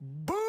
Boom!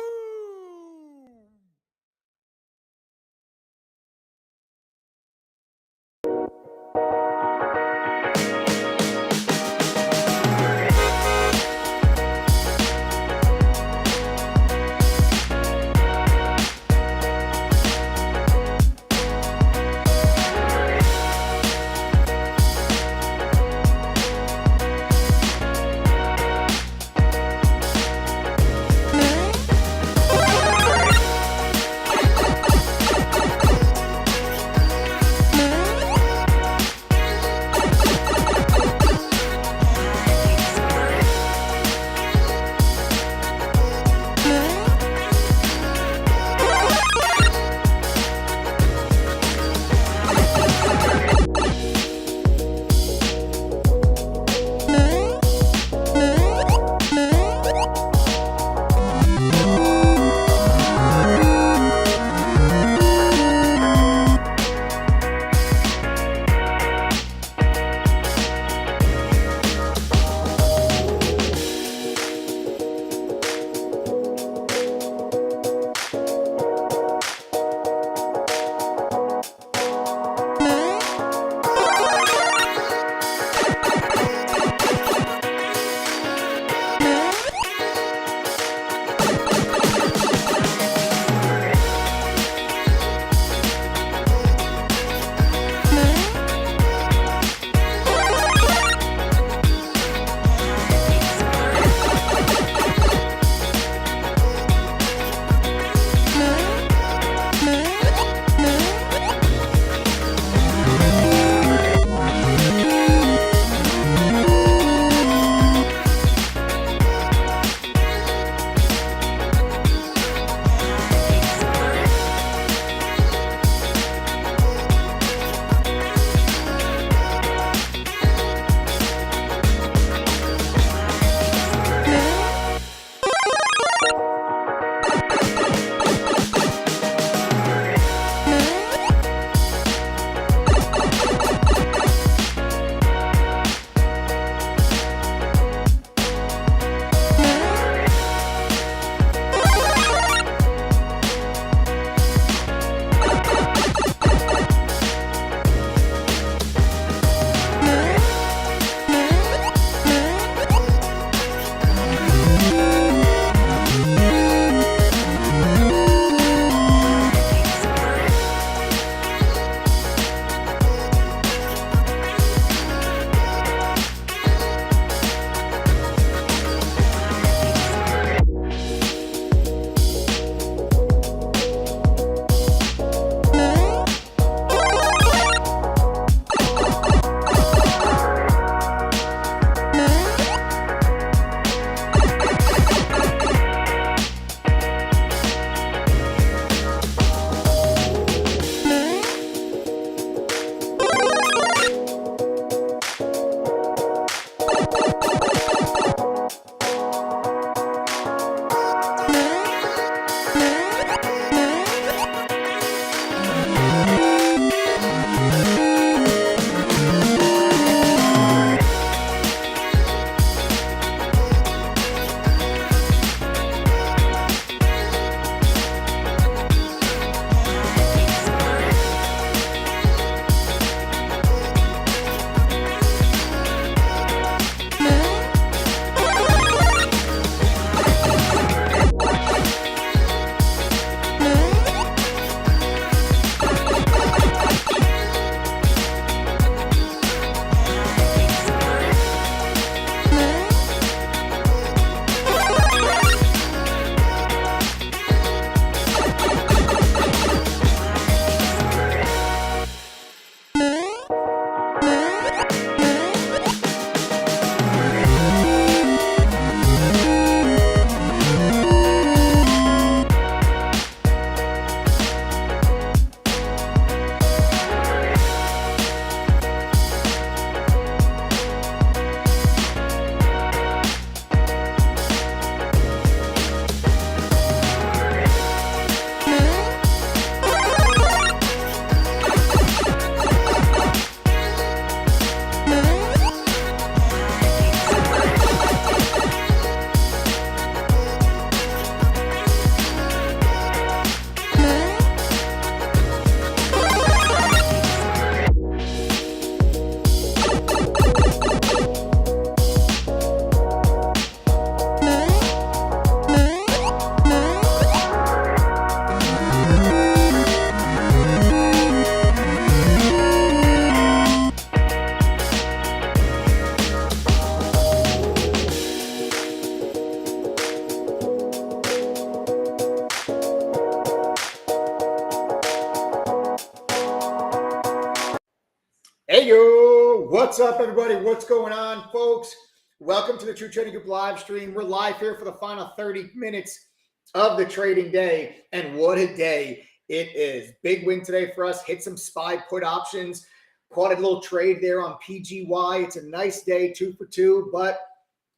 What's up, everybody? What's going on, folks? Welcome to the True Trading Group live stream. We're live here for the final 30 minutes of the trading day, and what a day it is. Big win today for us. Hit some SPY put options. Caught a little trade there on PGY. It's a nice day, 2 for 2, but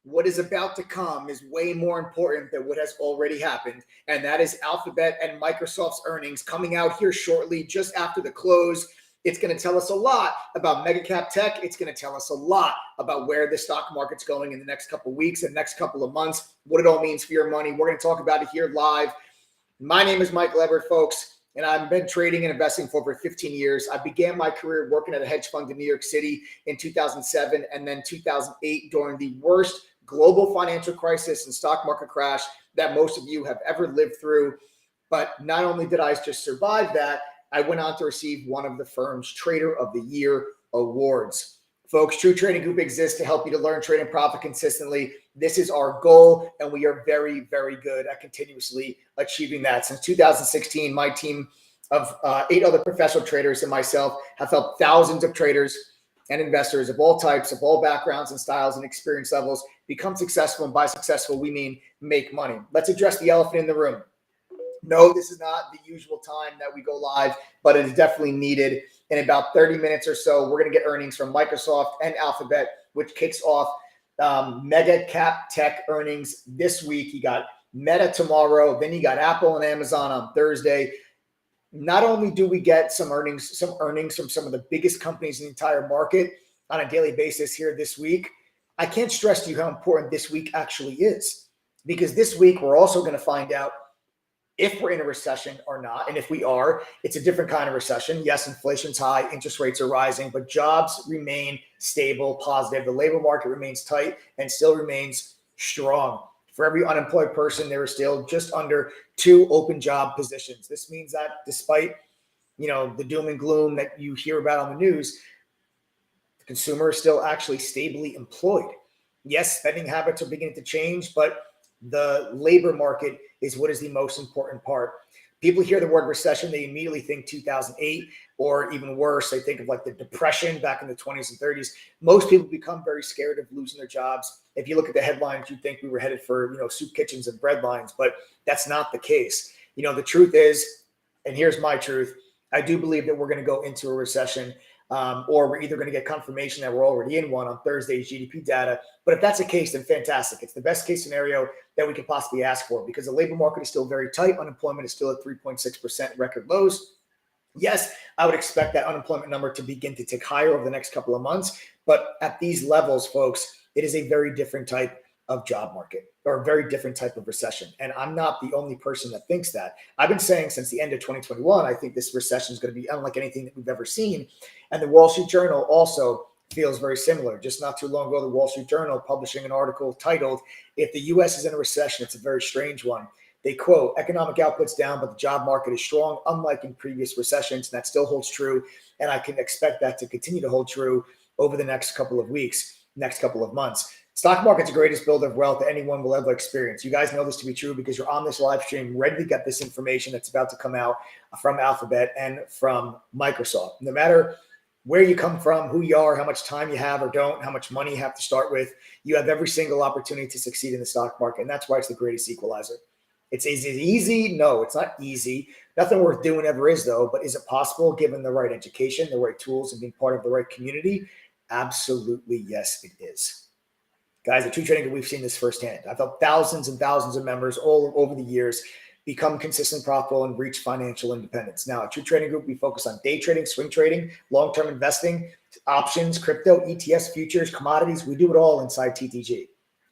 what is about to come is way more important than what has already happened, and that is Alphabet and Microsoft's earnings coming out here shortly, just after the close. It's going to tell us a lot about mega cap tech. It's going to tell us a lot about where the stock market's going in the next couple of weeks and next couple of months, what it all means for your money. We're going to talk about it here live. My name is Mike Leverett, folks, and I've been trading and investing for over 15 years. I began my career working at a hedge fund in New York City in 2007 and then 2008 during the worst global financial crisis and stock market crash that most of you have ever lived through. But not only did I just survive that, I went on to receive one of the firm's Trader of the Year awards. Folks, True Trading Group exists to help you to learn, trade, and profit consistently. This is our goal, and we are very, very good at continuously achieving that. Since 2016, my team of 8 other professional traders and myself have helped thousands of traders and investors of all types, of all backgrounds and styles and experience levels become successful. And by successful, we mean make money. Let's address the elephant in the room. No, this is not the usual time that we go live, but it is definitely needed. In about 30 minutes or so, we're going to get earnings from Microsoft and Alphabet, which kicks off mega cap tech earnings this week. You got Meta tomorrow, then you got Apple and Amazon on Thursday. Not only do we get some earnings from some of the biggest companies in the entire market on a daily basis here this week, I can't stress to you how important this week actually is, because this week we're also going to find out if we're in a recession or not. And if we are, it's a different kind of recession. Yes, inflation's high, interest rates are rising, but jobs remain stable, positive. The labor market remains tight and still remains strong. For every unemployed person, there are still just under 2 open job positions. This means that despite, the doom and gloom that you hear about on the news, the consumer is still actually stably employed. Yes, spending habits are beginning to change, but the labor market is what is the most important part. People hear the word recession, they immediately think 2008, or even worse, they think of like the Depression back in the 20s and 30s. Most people become very scared of losing their jobs. If you look at the headlines, you'd think we were headed for, soup kitchens and bread lines, but that's not the case. The truth is, and here's my truth, I do believe that we're going to go into a recession, or we're either going to get confirmation that we're already in one on Thursday's GDP data. But if that's the case, then fantastic. It's the best case scenario that we could possibly ask for, because the labor market is still very tight. Unemployment is still at 3.6%, record lows. Yes, I would expect that unemployment number to begin to tick higher over the next couple of months. But at these levels, folks, it is a very different type of job market, or a very different type of recession. And I'm not the only person that thinks that. I've been saying since the end of 2021, I think this recession is going to be unlike anything that we've ever seen. And the Wall Street Journal also feels very similar. Just not too long ago, the Wall Street Journal publishing an article titled, "If the U.S. is in a recession, it's a very strange one." They quote, "Economic output's down, but the job market is strong, unlike in previous recessions." And that still holds true. And I can expect that to continue to hold true over the next couple of weeks, next couple of months. Stock market's the greatest builder of wealth that anyone will ever experience. You guys know this to be true because you're on this live stream, ready to get this information that's about to come out from Alphabet and from Microsoft. No matter where you come from, who you are, how much time you have or don't, how much money you have to start with, you have every single opportunity to succeed in the stock market. And that's why it's the greatest equalizer. Is it easy? No, it's not easy. Nothing worth doing ever is, though. But is it possible given the right education, the right tools, and being part of the right community? Absolutely, yes, it is. Guys, at True Trading Group, we've seen this firsthand. I've helped thousands and thousands of members all over the years become consistent, profitable, and reach financial independence. Now, at True Trading Group, we focus on day trading, swing trading, long-term investing, options, crypto, ETFs, futures, commodities. We do it all inside TTG.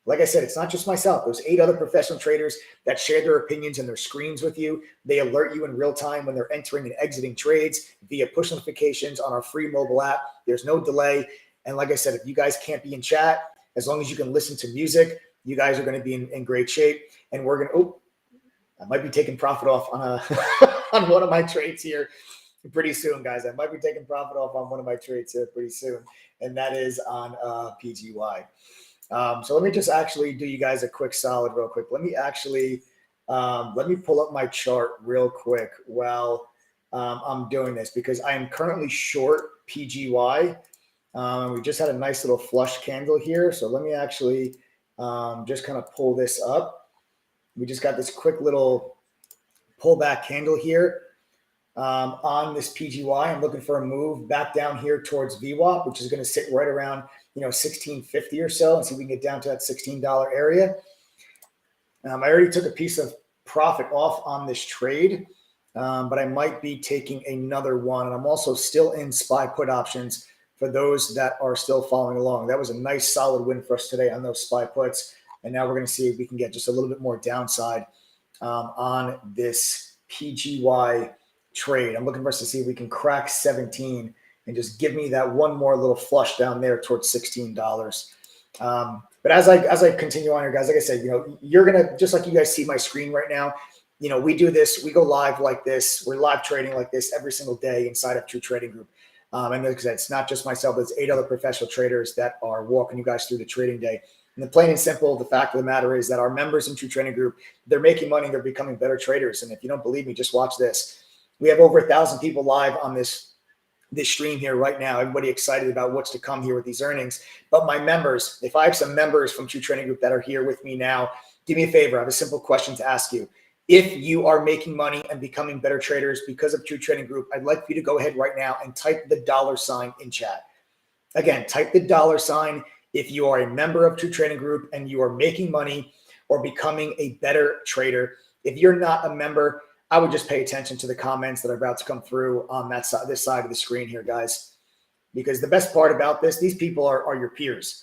Like I said, it's not just myself. There's 8 other professional traders that share their opinions and their screens with you. They alert you in real time when they're entering and exiting trades via push notifications on our free mobile app. There's no delay. And like I said, if you guys can't be in chat, as long as you can listen to music, you guys are going to be in great shape. And we're going to, I might be taking profit off on on one of my trades here pretty soon, guys. I might be taking profit off on one of my trades here pretty soon. And that is on PGY. So let me just actually do you guys a quick solid real quick. Let me actually, let me pull up my chart real quick while I'm doing this, because I am currently short PGY. We just had a nice little flush candle here. So let me actually just kind of pull this up. We just got this quick little pullback candle here on this PGY. I'm looking for a move back down here towards VWAP, which is going to sit right around 1650 or so, and see if we can get down to that $16 area. I already took a piece of profit off on this trade, but I might be taking another one. And I'm also still in SPY put options for those that are still following along. That was a nice solid win for us today on those SPY puts. And now we're going to see if we can get just a little bit more downside on this PGY trade. I'm looking for us to see if we can crack 17 and just give me that one more little flush down there towards $16. But as I continue on here, guys, like I said, you're going to, just like you guys see my screen right now, we do this, we go live like this. We're live trading like this every single day inside of True Trading Group. And because it's not just myself, it's 8 other professional traders that are walking you guys through the trading day. And the plain and simple, the fact of the matter is that our members in True Trading Group, they're making money, they're becoming better traders. And if you don't believe me, just watch this. We have over 1,000 people live on this stream here right now. Everybody excited about what's to come here with these earnings. But my members, if I have some members from True Trading Group that are here with me now, do me a favor. I have a simple question to ask you. If you are making money and becoming better traders because of True Trading Group, I'd like for you to go ahead right now and type the $sign in chat. Again, type the $sign if you are a member of True Trading Group and you are making money or becoming a better trader. If you're not a member, I would just pay attention to the comments that are about to come through on that side, this side of the screen here, guys. Because the best part about this, these people are your peers.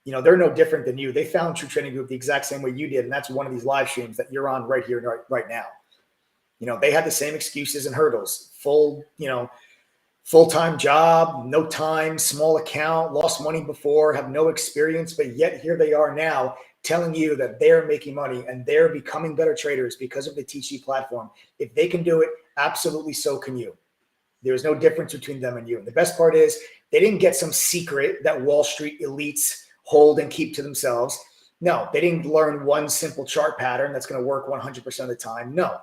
They're no different than you. They found True Trading Group the exact same way you did, and that's one of these live streams that you're on right here, right now. They had the same excuses and hurdles. Full-time job, no time, small account, lost money before, have no experience, but yet here they are now telling you that they're making money and they're becoming better traders because of the TC platform. If they can do it, absolutely so can you. There's no difference between them and you. And the best part is they didn't get some secret that Wall Street elites hold and keep to themselves. No, they didn't learn one simple chart pattern that's going to work 100% of the time. No,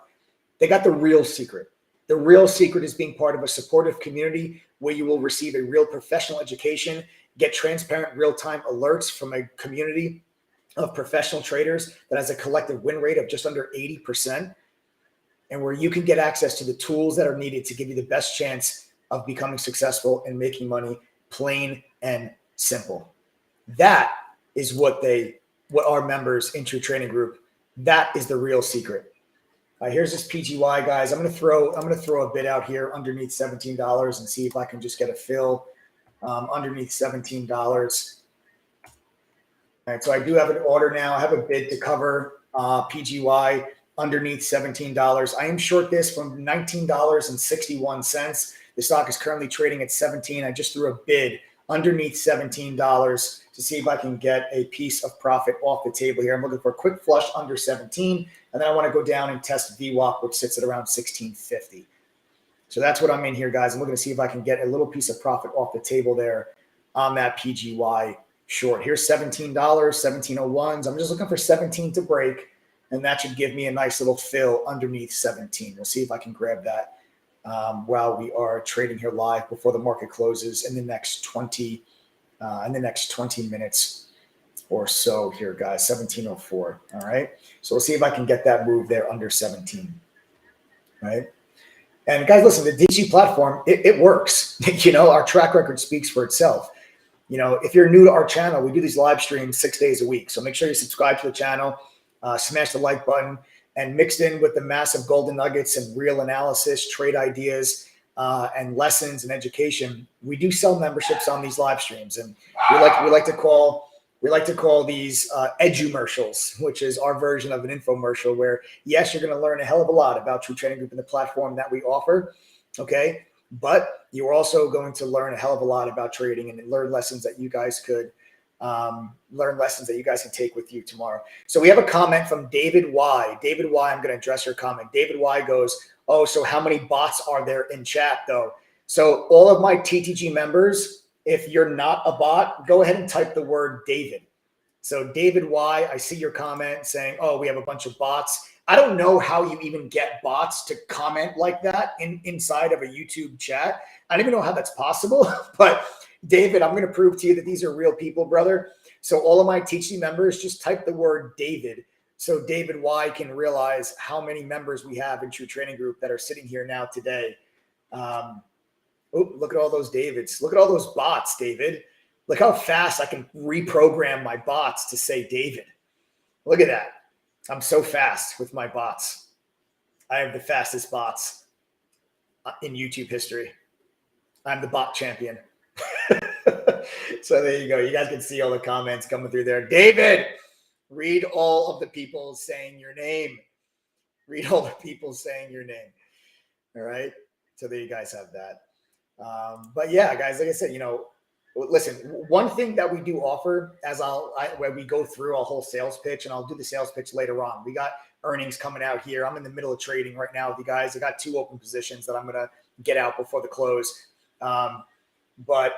they got the real secret. The real secret is being part of a supportive community where you will receive a real professional education, get transparent real-time alerts from a community of professional traders that has a collective win rate of just under 80%, and where you can get access to the tools that are needed to give you the best chance of becoming successful and making money, plain and simple. That is what our members in True Trading Group, that is the real secret. Here's this PGY, guys. I'm going to throw a bid out here underneath $17 and see if I can just get a fill underneath $17. All right, so I do have an order now. I have a bid to cover PGY underneath $17. I am short this from $19.61. The stock is currently trading at 17. I just threw a bid underneath $17 to see if I can get a piece of profit off the table here. I'm looking for a quick flush under 17, and then I want to go down and test VWAP, which sits at around 1650. So that's what I'm in here, guys. I'm looking to see if I can get a little piece of profit off the table there on that PGY short. Here's $17, 1701s. I'm just looking for 17 to break, and that should give me a nice little fill underneath 17. We'll see if I can grab that while we are trading here live before the market closes in the next 20 minutes or so here, guys. 1704. All right. So we'll see if I can get that move there under 17. Right. And guys, listen, the DG platform, it works. Our track record speaks for itself. If you're new to our channel, we do these live streams 6 days a week. So make sure you subscribe to the channel, smash the like button, and mixed in with the massive golden nuggets and real analysis, trade ideas, and lessons and education, we do sell memberships on these live streams, and we like to call these edumercials, which is our version of an infomercial. Where yes, you're going to learn a hell of a lot about True Trading Group and the platform that we offer, okay, but you're also going to learn a hell of a lot about trading and learn lessons that you guys could can take with you tomorrow. So we have a comment from David Y. David Y, I'm going to address your comment. David Y goes, oh, so how many bots are there in chat though? So all of my TTG members, if you're not a bot, go ahead and type the word David. So David Y, I see your comment saying, oh, we have a bunch of bots. I don't know how you even get bots to comment like that inside of a YouTube chat. I don't even know how that's possible, but David, I'm going to prove to you that these are real people, brother. So all of my teaching members, just type the word David, so David Y can realize how many members we have in True Trading Group that are sitting here now today. Oh, look at all those Davids. Look at all those bots, David. Look how fast I can reprogram my bots to say David. Look at that. I'm so fast with my bots. I have the fastest bots in YouTube history. I'm the bot champion. So there you go. You guys can see all the comments coming through there. David, read all of the people saying your name. Read all the people saying your name. All right. So there you guys have that. But yeah, guys, like I said, listen, one thing that we do offer when we go through a whole sales pitch, and I'll do the sales pitch later on. We got earnings coming out here. I'm in the middle of trading right now with you guys. I got 2 open positions that I'm going to get out before the close. But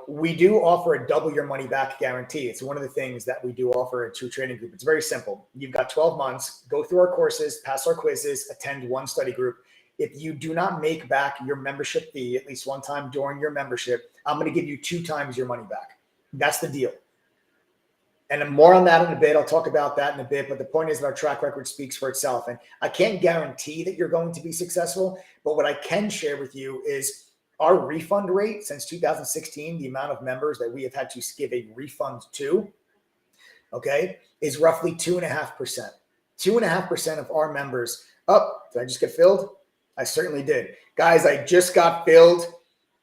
we do offer a double your money back guarantee. It's one of the things that we do offer at True Trading Group. It's very simple. You've got 12 months, go through our courses, pass our quizzes, attend 1 study group. If you do not make back your membership fee at least 1 time during your membership, I'm going to give you 2 times your money back. That's the deal. And more on that in a bit. I'll talk about that in a bit. But the point is that our track record speaks for itself. And I can't guarantee that you're going to be successful. But what I can share with you is our refund rate since 2016, the amount of members that we have had to give a refund to, okay, is roughly 2.5%. 2.5% of our members. Oh, did I just get filled? I certainly did. Guys, I just got filled.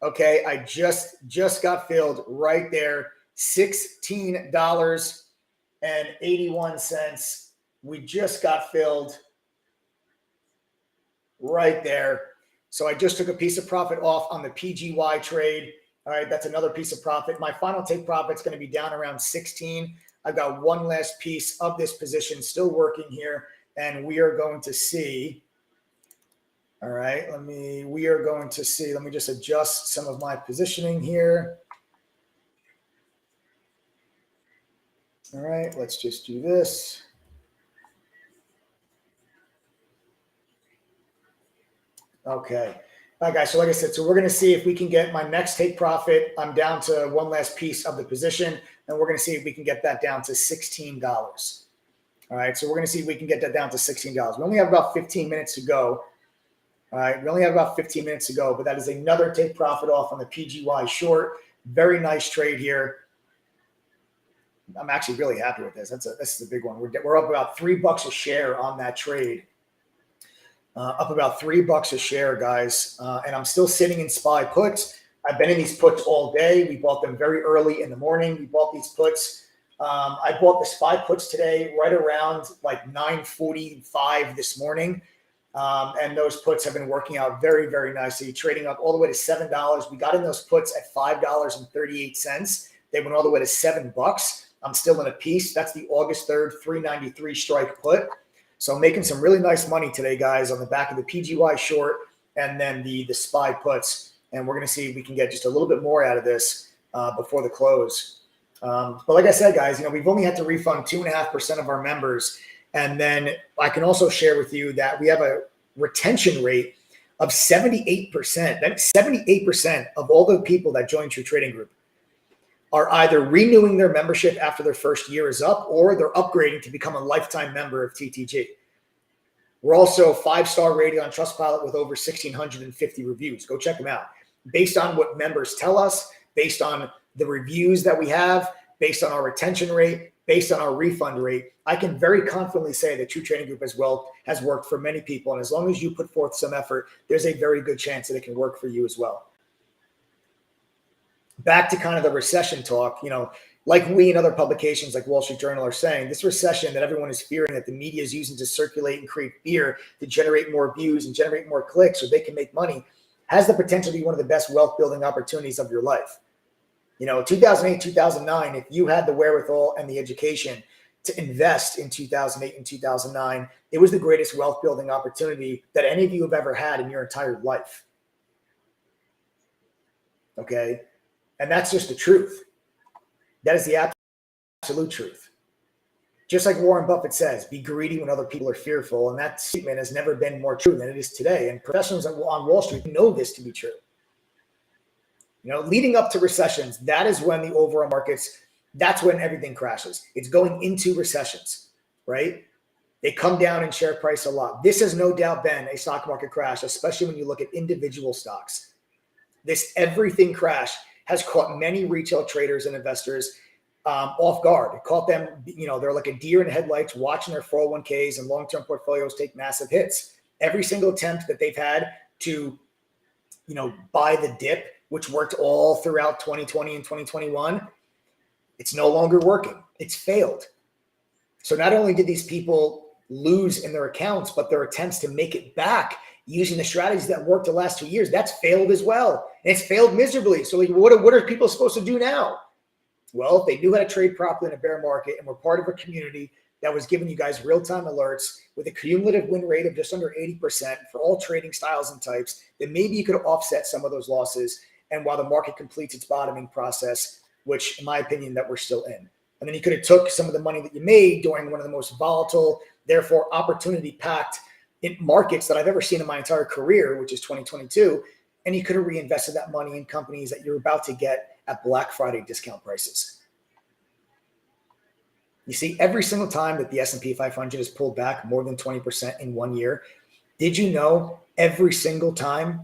Okay, I just got filled right there. $16.81. We just got filled right there. So I just took a piece of profit off on the PGY trade. All right, that's another piece of profit. My final take profit is going to be down around 16. I've got one last piece of this position still working here, and we are going to see. All right, let me just adjust some of my positioning here. All right, let's just do this. Okay. All right, guys. So like I said, we're going to see if we can get my next take profit. I'm down to one last piece of the position, and we're going to see if we can get that down to $16. All right. So we're going to see if we can get that down to $16. We only have about 15 minutes to go. All right. We only have about 15 minutes to go, but that is another take profit off on the PGY short. Very nice trade here. I'm actually really happy with this. This is a big one. We're up about $3 a share on that trade. Up about $3 a share, guys. And I'm still sitting in SPY puts. I've been in these puts all day. We bought them very early in the morning. We bought these puts. I bought the SPY puts today right around like 9:45 this morning. And those puts have been working out very, very nicely, trading up all the way to $7. We got in those puts at $5.38. They went all the way to $7. I'm still in a piece. That's the August 3rd, 393 strike put. So I'm making some really nice money today, guys, on the back of the PGY short and then the SPY puts. And we're going to see if we can get just a little bit more out of this before the close. But like I said, guys, we've only had to refund 2.5% of our members. And then I can also share with you that we have a retention rate of 78%. That's 78% of all the people that join True Trading Group are either renewing their membership after their first year is up, or they're upgrading to become a lifetime member of TTG. We're also 5-star rated on Trustpilot with over 1,650 reviews. Go check them out. Based on what members tell us, based on the reviews that we have, based on our retention rate, based on our refund rate, I can very confidently say that True Trading Group as well has worked for many people. And as long as you put forth some effort, there's a very good chance that it can work for you as well. Back to kind of the recession talk, like we and other publications like Wall Street Journal are saying, this recession that everyone is fearing, that the media is using to circulate and create fear to generate more views and generate more clicks so they can make money, has the potential to be one of the best wealth building opportunities of your life. 2008, 2009, if you had the wherewithal and the education to invest in 2008 and 2009, it was the greatest wealth building opportunity that any of you have ever had in your entire life. Okay. And that's just the truth. That is the absolute truth. Just like Warren Buffett says, be greedy when other people are fearful. And that statement has never been more true than it is today. And professionals on Wall Street know this to be true. Leading up to recessions, that is when the overall markets, that's when everything crashes. It's going into recessions, right? They come down in share price a lot. This has no doubt been a stock market crash, especially when you look at individual stocks. This everything crash has caught many retail traders and investors off guard. It caught them, they're like a deer in headlights watching their 401ks and long-term portfolios take massive hits. Every single attempt that they've had to, buy the dip, which worked all throughout 2020 and 2021, it's no longer working. It's failed. So not only did these people lose in their accounts, but their attempts to make it back using the strategies that worked the last 2 years, that's failed as well. And it's failed miserably. So what are people supposed to do now? Well, if they knew how to trade properly in a bear market and were part of a community that was giving you guys real-time alerts with a cumulative win rate of just under 80% for all trading styles and types, then maybe you could offset some of those losses. And while the market completes its bottoming process, which in my opinion that we're still in. And then you could have took some of the money that you made during one of the most volatile, therefore opportunity-packed markets that I've ever seen in my entire career, which is 2022, and you could have reinvested that money in companies that you're about to get at Black Friday discount prices. You see, every single time that the S&P 500 has pulled back more than 20% in 1 year, did you know every single time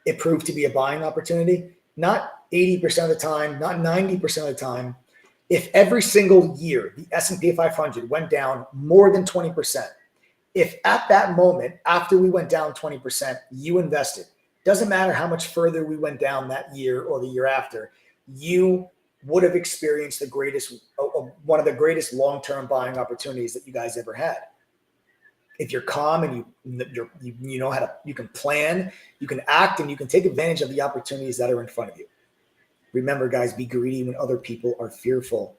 it proved to be a buying opportunity? Not 80% of the time, not 90% of the time. If every single year the S&P 500 went down more than 20%, if at that moment, after we went down 20%, you invested, doesn't matter how much further we went down that year or the year after, you would have experienced one of the greatest long-term buying opportunities that you guys ever had. If you're calm and you know how to, you can plan, you can act, and you can take advantage of the opportunities that are in front of you. Remember, guys, be greedy when other people are fearful.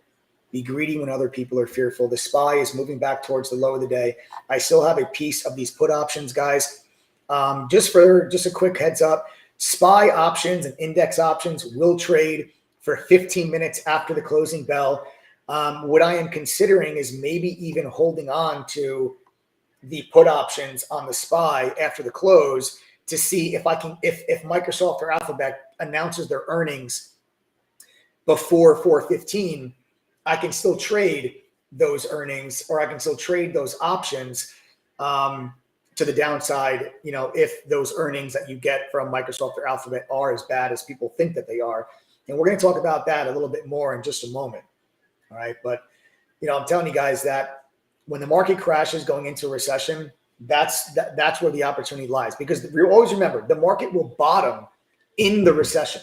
Be greedy when other people are fearful. The SPY is moving back towards the low of the day. I still have a piece of these put options, guys. Just a quick heads up, SPY options and index options will trade for 15 minutes after the closing bell. What I am considering is maybe even holding on to the put options on the SPY after the close to see if if Microsoft or Alphabet announces their earnings before 4:15, I can still trade those earnings, or I can still trade those options to the downside, if those earnings that you get from Microsoft or Alphabet are as bad as people think that they are. And we're going to talk about that a little bit more in just a moment. All right. But, I'm telling you guys that when the market crashes going into a recession, that's where the opportunity lies. Because you always remember, the market will bottom in the recession.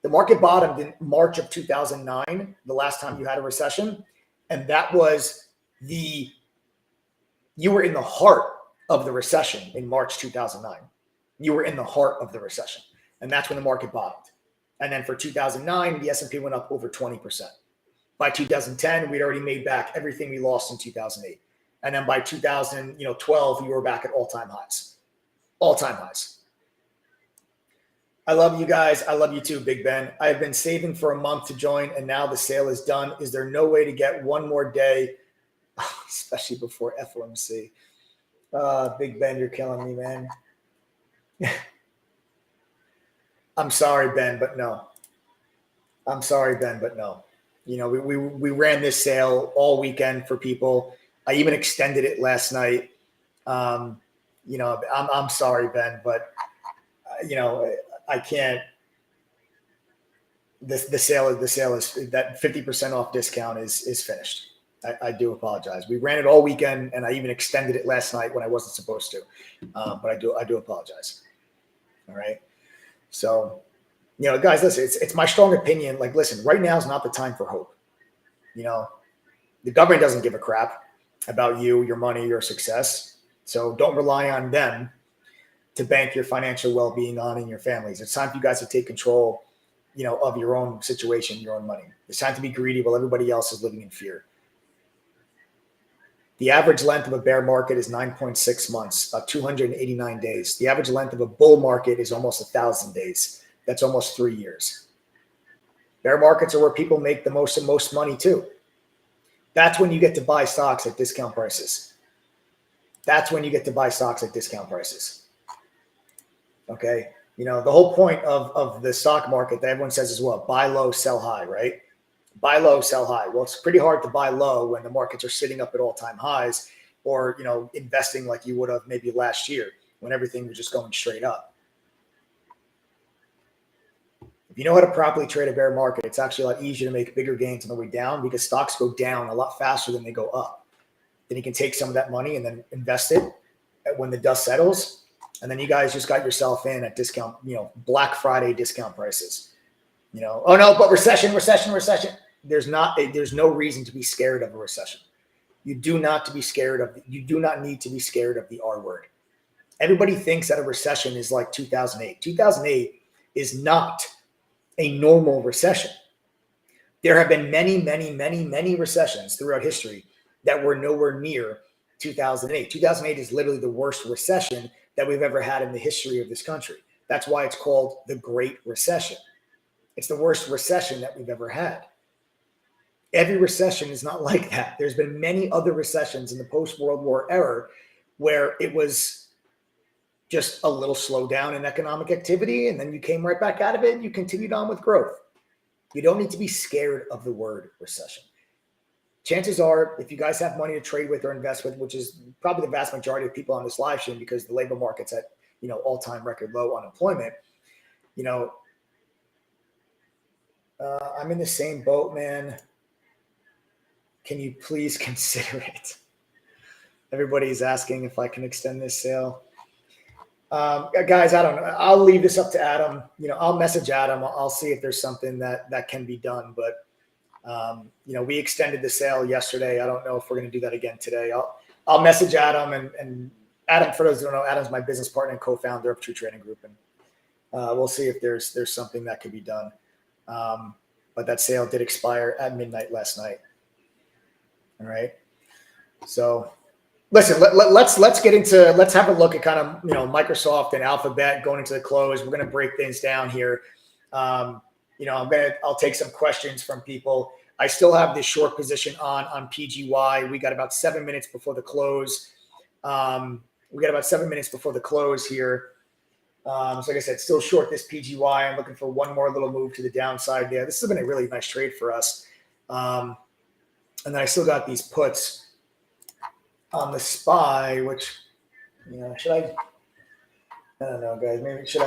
The market bottomed in March of 2009, the last time you had a recession. And that was you were in the heart of the recession in March 2009. You were in the heart of the recession. And that's when the market bottomed. And then for 2009, the S&P went up over 20%. By 2010, we'd already made back everything we lost in 2008. And then by 2012, we were back at all-time highs. All-time highs. I love you guys. I love you too, Big Ben. I have been saving for a month to join, and now the sale is done. Is there no way to get one more day, especially before FOMC? Big Ben, you're killing me, man. I'm sorry, Ben, but no. I'm sorry, Ben, but no. We ran this sale all weekend for people. I even extended it last night. I'm sorry, Ben, but I can't. The sale is that 50% off discount is finished. I do apologize. We ran it all weekend, and I even extended it last night when I wasn't supposed to. But I do apologize. All right. So, guys, listen, it's my strong opinion. Like, listen, right now is not the time for hope. The government doesn't give a crap about you, your money, your success. So don't rely on them to bank your financial well-being on and your families. It's time for you guys to take control, of your own situation, your own money. It's time to be greedy while everybody else is living in fear. The average length of a bear market is 9.6 months, 289 days. The average length of a bull market is almost 1,000 days. That's almost 3 years. Bear markets are where people make the most money too. That's when you get to buy stocks at discount prices. That's when you get to buy stocks at discount prices. Okay. You know, the whole point of the stock market that everyone says is what? Buy low, sell high, right? Buy low, sell high. Well, it's pretty hard to buy low when the markets are sitting up at all-time highs, or, you know, investing like you would have maybe last year when everything was just going straight up. If you know how to properly trade a bear market, it's actually a lot easier to make bigger gains on the way down, because stocks go down a lot faster than they go up. Then you can take some of that money and then invest it when the dust settles. And then you guys just got yourself in at discount, you know, Black Friday discount prices. You know, oh no, but recession. There's no reason to be scared of a recession. You do not need to be scared of the R word. Everybody thinks that a recession is like 2008. 2008 is not a normal recession. There have been many recessions throughout history that were nowhere near 2008. 2008 is literally the worst recession that we've ever had in the history of this country. That's why it's called the Great Recession. It's the worst recession that we've ever had. Every recession is not like that. There's been many other recessions in the post-World War era where it was just a little slowdown in economic activity, and then you came right back out of it and you continued on with growth. You don't need to be scared of the word recession. Chances are, if you guys have money to trade with or invest with, which is probably the vast majority of people on this live stream, because the labor market's at, you know, all-time record low unemployment, you know, I'm in the same boat, man. Can you please consider it? Everybody's asking if I can extend this sale. Guys, I don't know. I'll leave this up to Adam. You know, I'll message Adam. I'll see if there's something that can be done. But, you know, we extended the sale yesterday. I don't know if we're going to do that again today. I'll message Adam. And Adam, for those who don't know, Adam's my business partner and co-founder of True Trading Group. And we'll see if there's something that could be done. But that sale did expire at midnight last night. All right. So listen, let's get into, let's have a look at kind of, you know, Microsoft and Alphabet going into the close. We're going to break things down here. You know, I'll take some questions from people. I still have this short position on PGY. We got about 7 minutes before the close. Here. So like I said, still short this PGY. I'm looking for one more little move to the downside there. This has been a really nice trade for us. And then I still got these puts on the SPY, which, you know, I don't know, guys. Maybe should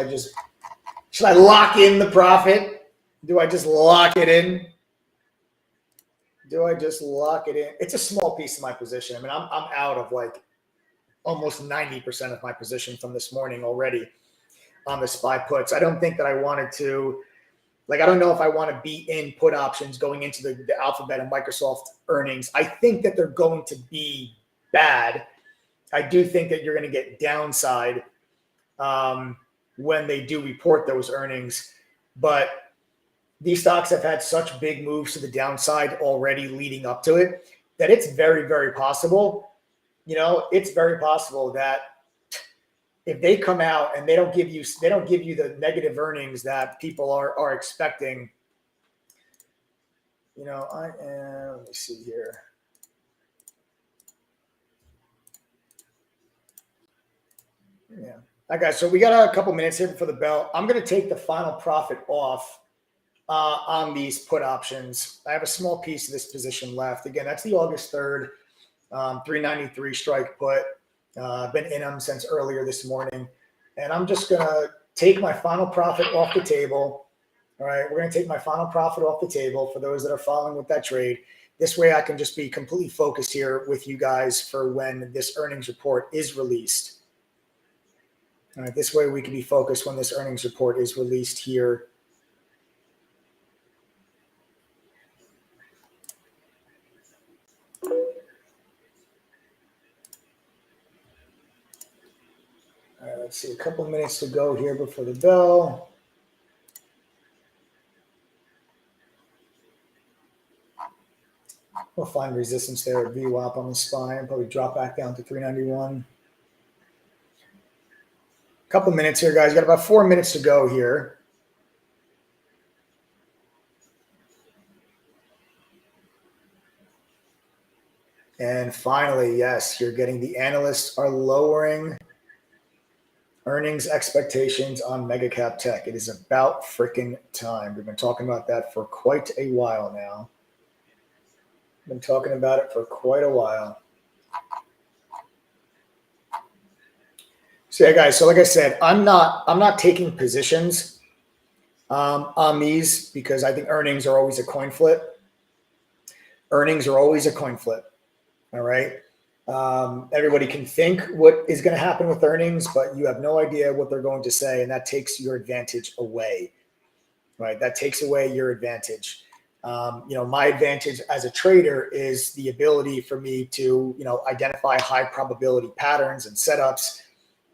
I lock in the profit? Do I just lock it in? It's a small piece of my position. I mean, I'm out of like almost 90% of my position from this morning already on the SPY puts. I don't think that I wanted to, like, I don't know if I want to be in put options going into the Alphabet and Microsoft earnings. I think that they're going to be bad. I do think that you're going to get downside when they do report those earnings. But these stocks have had such big moves to the downside already leading up to it that it's very, very possible. You know, it's very possible that if they come out and they don't give you the negative earnings that people are expecting, you know, let me see here. Yeah. All right, guys. So we got a couple minutes here before the bell. I'm going to take the final profit off on these put options. I have a small piece of this position left. Again, that's the August 3rd, 393 strike put. I've been in them since earlier this morning. And I'm just going to take my final profit off the table. All right, we're going to take my final profit off the table for those that are following with that trade. This way I can just be completely focused here with you guys for when this earnings report is released. All right, this way we can be focused when this earnings report is released here. All right, let's see, a couple minutes to go here before the bell. We'll find resistance there at VWAP on the SPY and probably drop back down to 391. A couple minutes here, guys. Got about 4 minutes to go here. And finally, yes, you're getting the analysts are lowering Earnings expectations on mega cap tech. It is about freaking time. We've been talking about that for quite a while now. Been talking about it for quite a while. So yeah, guys. So like I said, I'm not taking positions on these because I think earnings are always a coin flip. Earnings are always a coin flip. All right. Everybody can think what is going to happen with earnings, but you have no idea what they're going to say, and that takes your advantage away. Right. That takes away your advantage. My advantage as a trader is the ability for me to, identify high probability patterns and setups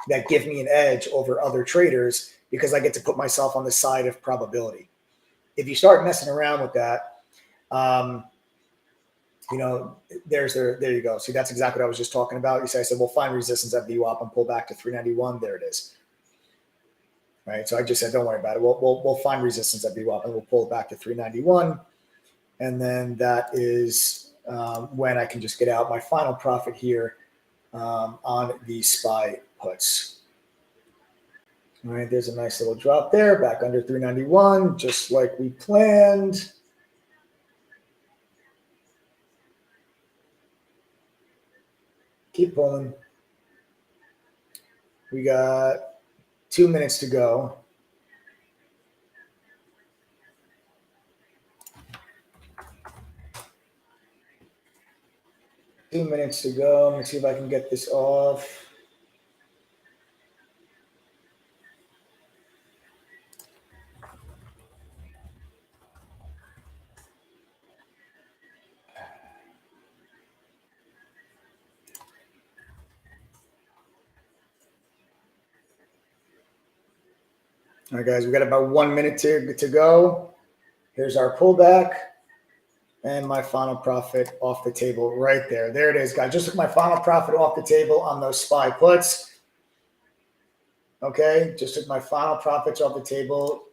that give me an edge over other traders because I get to put myself on the side of probability. If you start messing around with that, there you go. See, that's exactly what I was just talking about. You say, I said, well, find resistance at VWAP and pull back to 391. There it is. Right. So I just said, don't worry about it. We'll find resistance at VWAP and we'll pull it back to 391. And then that is when I can just get out my final profit here on the SPY puts. All right, there's a nice little drop there, back under 391, just like we planned. Keep pulling. We got 2 minutes to go. Let me see if I can get this off. All right, guys, we got about 1 minute to go. Here's our pullback and my final profit off the table right there. There it is, guys. Just took my final profit off the table on those SPY puts. Okay, just took my final profits off the table.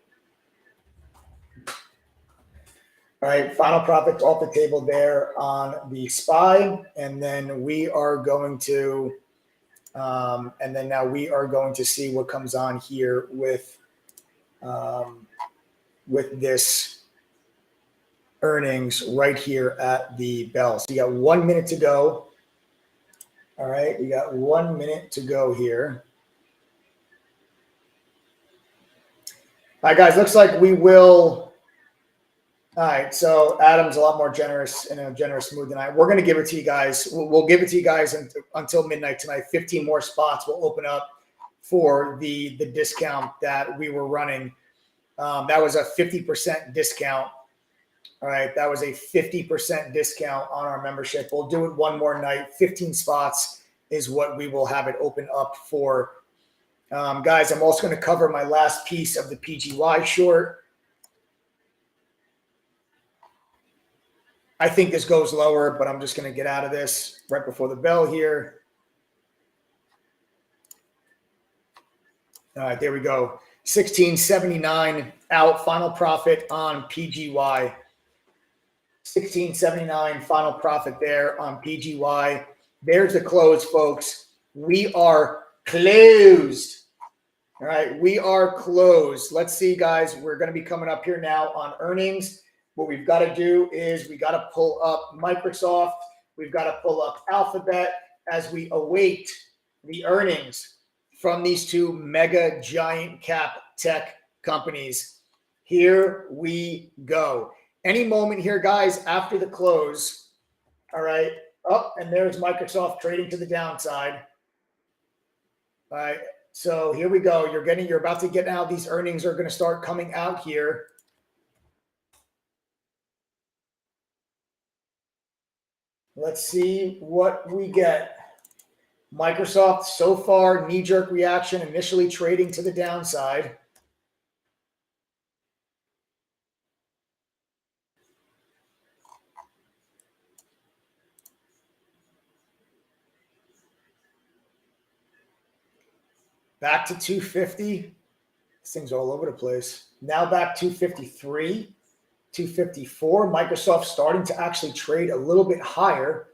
All right, final profits off the table there on the SPY. And then we are going to, now we are going to see what comes on here with this earnings right here at the bell. So you got 1 minute to go. All right, we got 1 minute to go here. All right, guys, looks like we will. All right, so Adam's a lot more generous in a generous mood than I. We're going to give it to you guys. We'll give it to you guys until midnight tonight. 15 more spots will open up for the discount that we were running. That was a 50% discount. All right, that was a 50% discount on our membership. We'll do it one more night. 15 spots is what we will have it open up for. Guys, I'm also going to cover my last piece of the PGY short. I think this goes lower, but I'm just going to get out of this right before the bell here. All right, there we go. 1679 out, final profit on PGY. 1679 final profit there on PGY. There's the close, folks. We are closed. All right, we are closed. Let's see, guys. We're going to be coming up here now on earnings. What we've got to do is we got to pull up Microsoft. We've got to pull up Alphabet as we await the earnings from these two mega giant cap tech companies. Here we go. Any moment here, guys, after the close. All right. Oh, and there's Microsoft trading to the downside. All right. So here we go. You're about to get now. These earnings are going to start coming out here. Let's see what we get. Microsoft so far, knee-jerk reaction, initially trading to the downside. Back to 250. This thing's all over the place. Now back 253, 254. Microsoft starting to actually trade a little bit higher.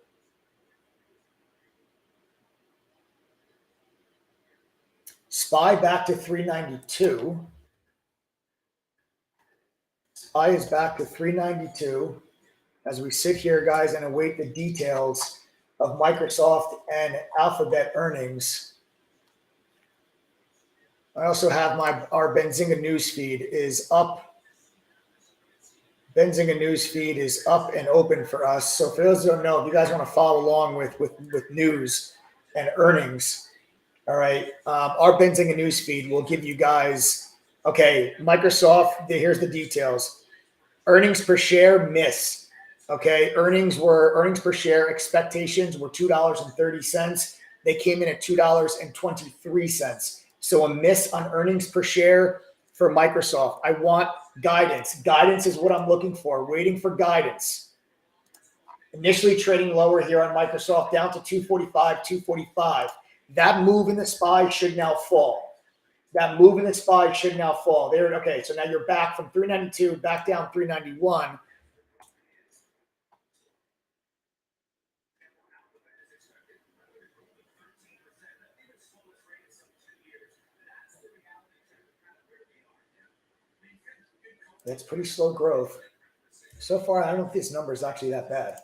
SPY back to 392. SPY is back to 392 as we sit here, guys, and await the details of Microsoft and Alphabet earnings. I also have our Benzinga newsfeed is up. Benzinga newsfeed is up and open for us. So for those who don't know, if you guys want to follow along with news and earnings, all right, our Benzinga newsfeed will give you guys, okay, Microsoft, here's the details. Earnings per share miss. Okay, earnings per share expectations were $2.30. They came in at $2.23. So a miss on earnings per share for Microsoft. I want guidance. Guidance is what I'm looking for, waiting for guidance. Initially trading lower here on Microsoft down to 245, 245. That move in the SPY should now fall. That move in the SPY should now fall. There, okay, so now you're back from 392, back down 391. It's pretty slow growth. So far, I don't know if this number is actually that bad.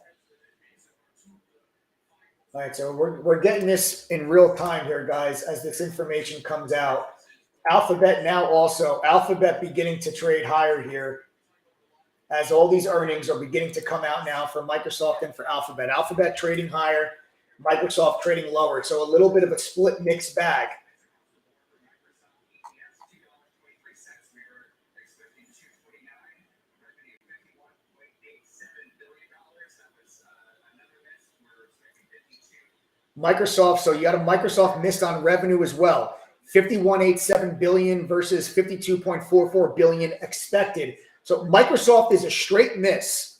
All right, so we're getting this in real time here, guys, as this information comes out. Alphabet now also, Alphabet beginning to trade higher here as all these earnings are beginning to come out now for Microsoft and for Alphabet. Alphabet trading higher, Microsoft trading lower. So a little bit of a split mixed bag. Microsoft, so you got a Microsoft missed on revenue as well. 51.87 billion versus 52.44 billion expected. So Microsoft is a straight miss.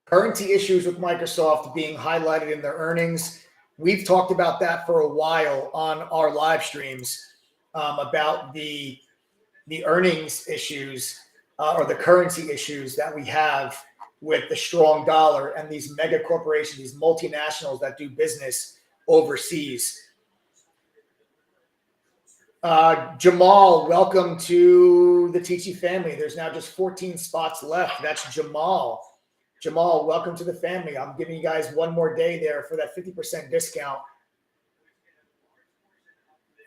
Currency issues with Microsoft being highlighted in their earnings. We've talked about that for a while on our live streams about the earnings issues or the currency issues that we have with the strong dollar and these mega corporations, these multinationals that do business overseas. Jamal, welcome to the Teachy family. There's now just 14 spots left. That's Jamal. Jamal, welcome to the family. I'm giving you guys one more day there for that 50% discount.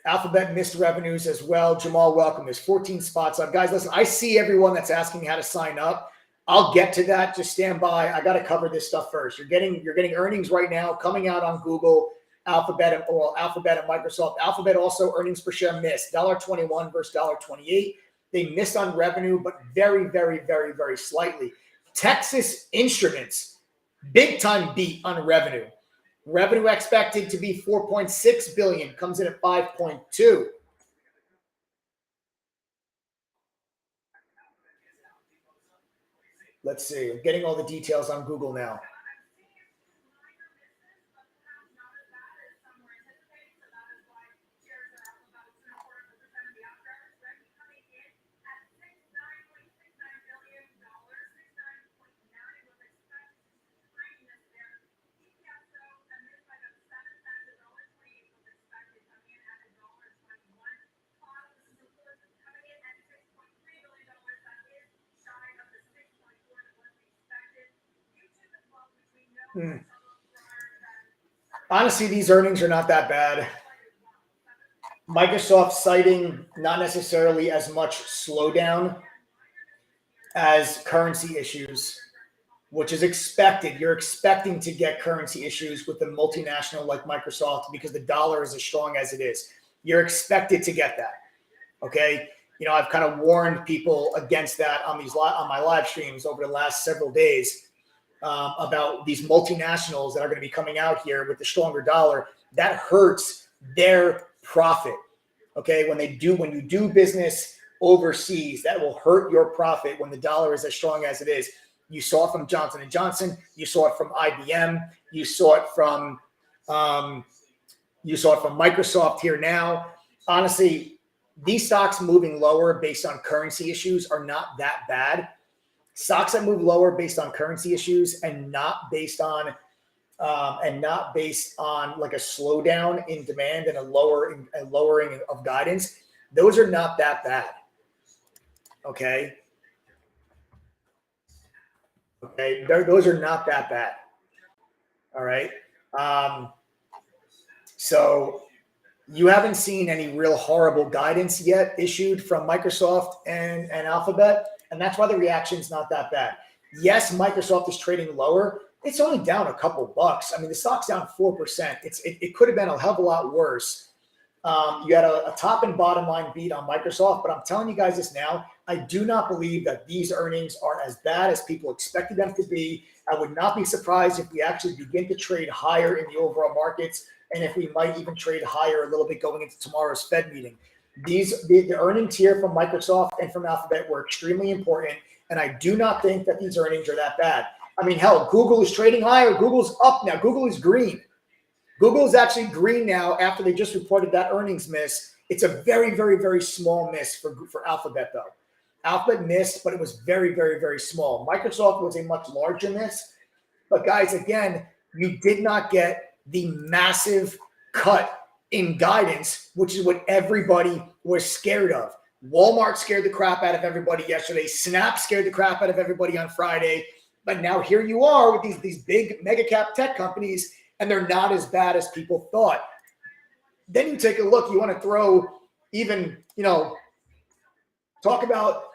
Alphabet missed revenues as well. Jamal, welcome. There's 14 spots up. Guys, listen, I see everyone that's asking how to sign up. I'll get to that. Just stand by. I got to cover this stuff first. You're getting earnings right now coming out on Google, Alphabet and Microsoft. Alphabet also earnings per share missed. $1.21 versus $1.28. They missed on revenue, but very, very, very, very slightly. Texas Instruments, big time beat on revenue. Revenue expected to be 4.6 billion, comes in at 5.2. Let's see. I'm getting all the details on Google now. Honestly, these earnings are not that bad. Microsoft citing not necessarily as much slowdown as currency issues, which is expected. You're expecting to get currency issues with the multinational like Microsoft because the dollar is as strong as it is. You're expected to get that. Okay. You know, I've kind of warned people against that on my live streams over the last several days. About these multinationals that are going to be coming out here with the stronger dollar, that hurts their profit. Okay, when you do business overseas, that will hurt your profit when the dollar is as strong as it is. You saw it from Johnson & Johnson, you saw it from IBM, you saw it from Microsoft here now. Honestly, these stocks moving lower based on currency issues are not that bad. Stocks that move lower based on currency issues and not based on like a slowdown in demand and a lowering of guidance, those are not that bad. Okay. Those are not that bad. All right. So you haven't seen any real horrible guidance yet issued from Microsoft and Alphabet, and that's why the reaction's not that bad. Yes, Microsoft is trading lower. It's only down a couple bucks. I mean, the stock's down 4%. It could have been a hell of a lot worse. You had a top and bottom line beat on Microsoft, but I'm telling you guys this now. I do not believe that these earnings are as bad as people expected them to be. I would not be surprised if we actually begin to trade higher in the overall markets, and if we might even trade higher a little bit going into tomorrow's Fed meeting. The earnings here from Microsoft and from Alphabet were extremely important, and I do not think that these earnings are that bad. I mean, hell, Google is trading higher. Google's up now. Google is green. Google is actually green now after they just reported that earnings miss. It's a very, very, very small miss for Alphabet, though. Alphabet missed, but it was very, very, very small. Microsoft was a much larger miss. But guys, again, you did not get the massive cut in guidance, which is what everybody was scared of. Walmart scared the crap out of everybody yesterday. Snap scared the crap out of everybody on Friday. But now here you are with these big mega cap tech companies, and they're not as bad as people thought. Then you take a look, you want to throw even, talk about,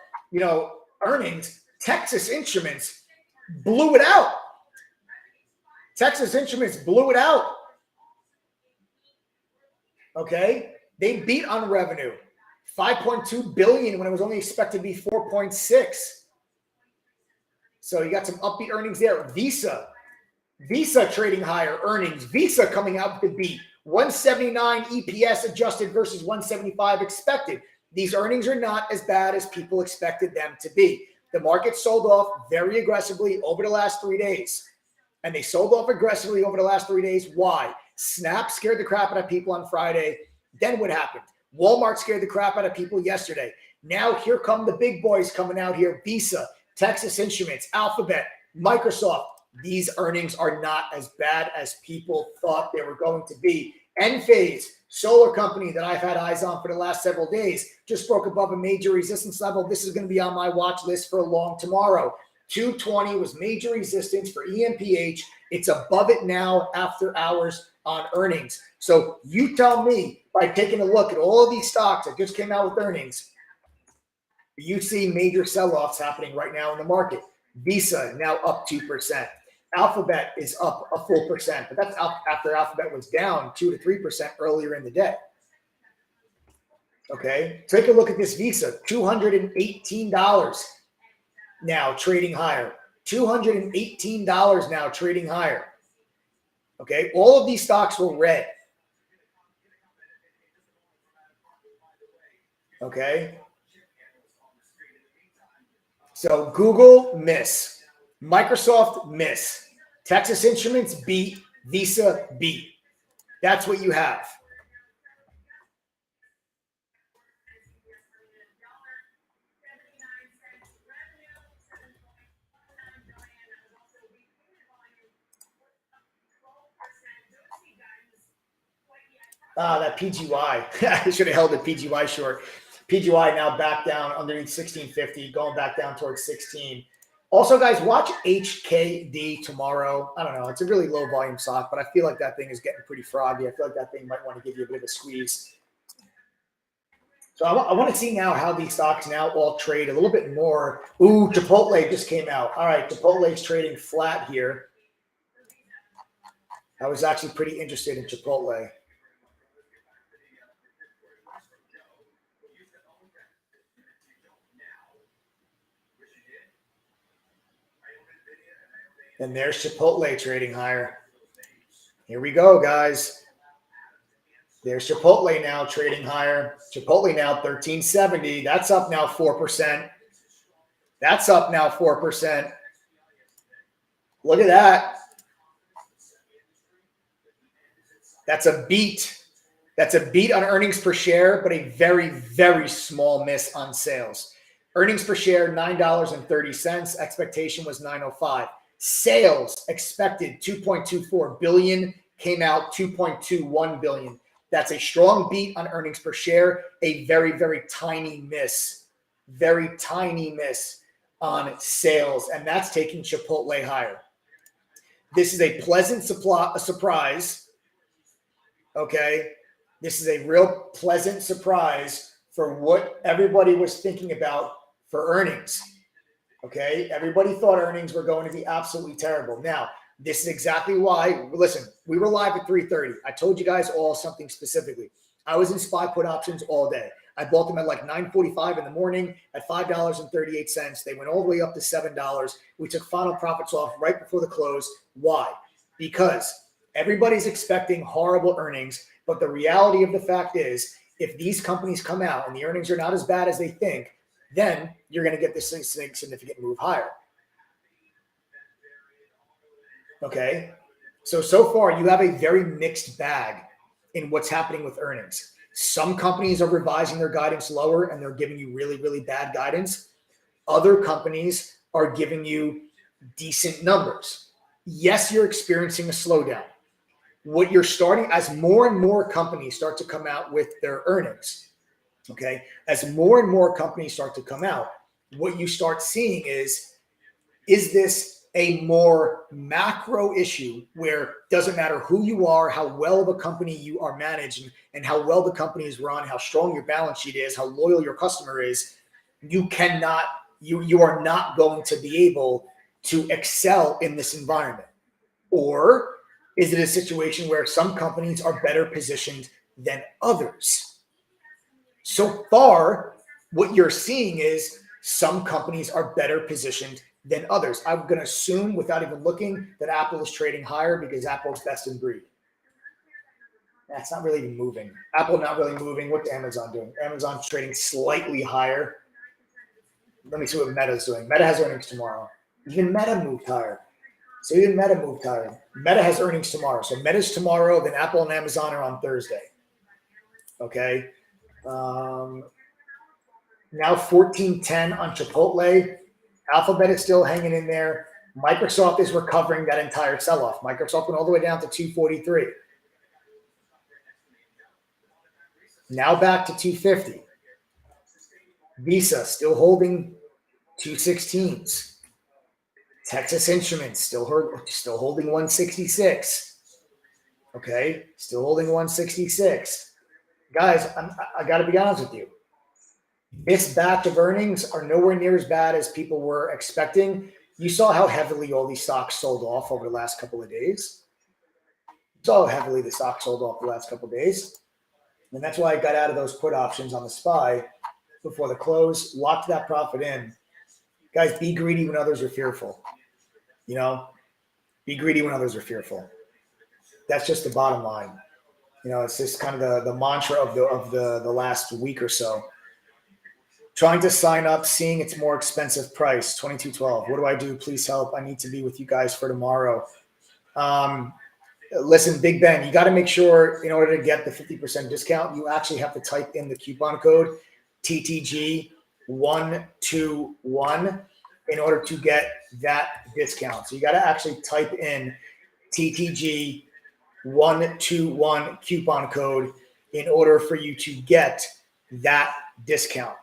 earnings. Texas Instruments blew it out. Texas Instruments blew it out. Okay. They beat on revenue. 5.2 billion when it was only expected to be 4.6. So you got some upbeat earnings there. Visa trading higher earnings. Visa coming out with the beat. 179 EPS adjusted versus 175 expected. These earnings are not as bad as people expected them to be. The market sold off very aggressively over the last 3 days. And they sold off aggressively over the last 3 days. Why? Snap scared the crap out of people on Friday. Then what happened? Walmart scared the crap out of people yesterday. Now here come the big boys coming out here. Visa, Texas Instruments, Alphabet, Microsoft. These earnings are not as bad as people thought they were going to be. Enphase, solar company that I've had eyes on for the last several days, just broke above a major resistance level. This is going to be on my watch list for a long tomorrow. 220 was major resistance for EMPH. It's above it now after hours on earnings. So you tell me, by taking a look at all of these stocks that just came out with earnings, you see major sell-offs happening right now in the market. Visa now up 2%. Alphabet is up a full percent, but that's up after Alphabet was down 2 to 3% earlier in the day. Okay, take a look at this Visa, $218 now trading higher. $218 now trading higher. Okay, all of these stocks were red. Okay. So Google miss, Microsoft miss, Texas Instruments beat, Visa beat. That's what you have. That PGY. I should have held the PGY short. PGY now back down underneath 1650, going back down towards 16. Also, guys, watch HKD tomorrow. I don't know. It's a really low volume stock, but I feel like that thing is getting pretty froggy. I feel like that thing might want to give you a bit of a squeeze. So I want to see now how these stocks now all trade a little bit more. Ooh, Chipotle just came out. All right, Chipotle's trading flat here. I was actually pretty interested in Chipotle. And there's Chipotle trading higher. Here we go, guys. There's Chipotle now trading higher. Chipotle now 1370. That's up now 4%. That's up now 4%. Look at that. That's a beat. That's a beat on earnings per share, but a very, very small miss on sales. Earnings per share, $9.30. Expectation was $9.05. Sales expected $2.24 billion, came out $2.21 billion. That's a strong beat on earnings per share, a very, very tiny miss on sales, and that's taking Chipotle higher. This is a pleasant surprise, okay? This is a real pleasant surprise for what everybody was thinking about for earnings, okay? Everybody thought earnings were going to be absolutely terrible. Now, this is exactly why, listen, we were live at 3:30. I told you guys all something specifically. I was in SPY put options all day. I bought them at like 9:45 in the morning at $5.38. They went all the way up to $7. We took final profits off right before the close. Why? Because everybody's expecting horrible earnings, but the reality of the fact is, if these companies come out and the earnings are not as bad as they think, then you're going to get this significant move higher. Okay? So far, you have a very mixed bag in what's happening with earnings. Some companies are revising their guidance lower and they're giving you really, really bad guidance. Other companies are giving you decent numbers. Yes, you're experiencing a slowdown. What you're starting, as more and more companies start to come out with their earnings, okay, as more and more companies start to come out, what you start seeing is this a more macro issue where it doesn't matter who you are, how well the company you are managing, and how well the company is run, how strong your balance sheet is, how loyal your customer is, you are not going to be able to excel in this environment? Or is it a situation where some companies are better positioned than others? So far, what you're seeing is some companies are better positioned than others. I'm going to assume, without even looking, that Apple is trading higher because Apple's best in breed. That's not really even moving. Apple not really moving. What's Amazon doing? Amazon's trading slightly higher. Let me see what Meta's doing. Meta has earnings tomorrow. Even Meta moved higher. Meta has earnings tomorrow. So Meta's tomorrow, then Apple and Amazon are on Thursday. Okay. Now 14.10 on Chipotle. Alphabet is still hanging in there. Microsoft is recovering that entire sell-off. Microsoft went all the way down to 243. Now back to 250. Visa still holding 216s. Texas Instruments still holding 166. Okay, still holding 166. Guys, I got to be honest with you. This batch of earnings are nowhere near as bad as people were expecting. You saw how heavily all these stocks sold off over the last couple of days. You saw how heavily the stock sold off the last couple of days. And that's why I got out of those put options on the SPY before the close, locked that profit in. Guys, be greedy when others are fearful. You know, be greedy when others are fearful. That's just the bottom line. You know, it's just kind of the mantra of the last week or so. Trying to sign up, seeing its more expensive price, $22.12. What do I do? Please help. I need to be with you guys for tomorrow. Listen, Big Ben, you got to make sure in order to get the 50% discount, you actually have to type in the coupon code TTG121 in order to get that discount. So you got to actually type in TTG121 coupon code in order for you to get that discount.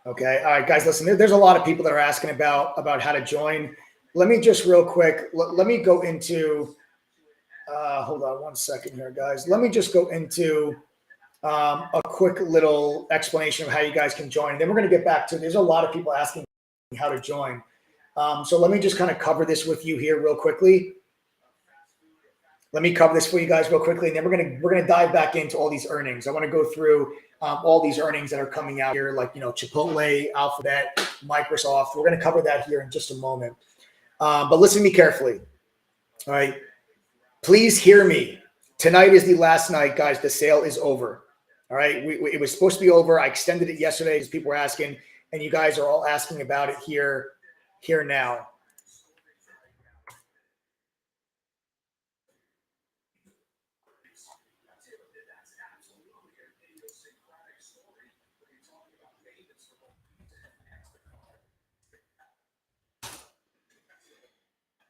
Okay. All right, guys, listen, there's a lot of people that are asking about how to join. Let me just real quick, let me go into, hold on one second here, guys. Let me just go into a quick little explanation of how you guys can join. And then we're going to get back to, there's a lot of people asking how to join. So let me just kind of cover this with you here real quickly. Let me cover this for you guys real quickly, and then we're gonna dive back into all these earnings. I want to go through all these earnings that are coming out here, like Chipotle, Alphabet, Microsoft. We're gonna cover that here in just a moment. But listen to me carefully. All right, please hear me. Tonight is the last night, guys. The sale is over. All right, it was supposed to be over. I extended it yesterday as people were asking, and you guys are all asking about it here now.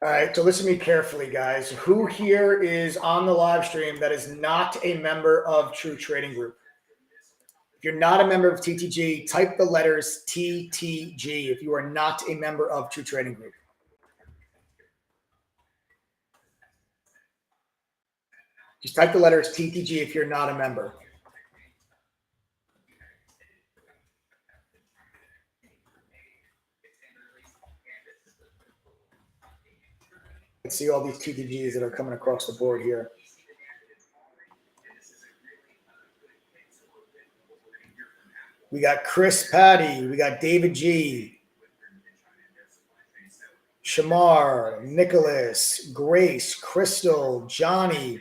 All right, so listen to me carefully, guys. Who here is on the live stream that is not a member of True Trading Group? If you're not a member of TTG, type the letters TTG if you are not a member of True Trading Group. Just type the letters TTG if you're not a member. Let's see all these TTGs that are coming across the board here. We got Chris Patty. We got David G. Shamar, Nicholas, Grace, Crystal, Johnny,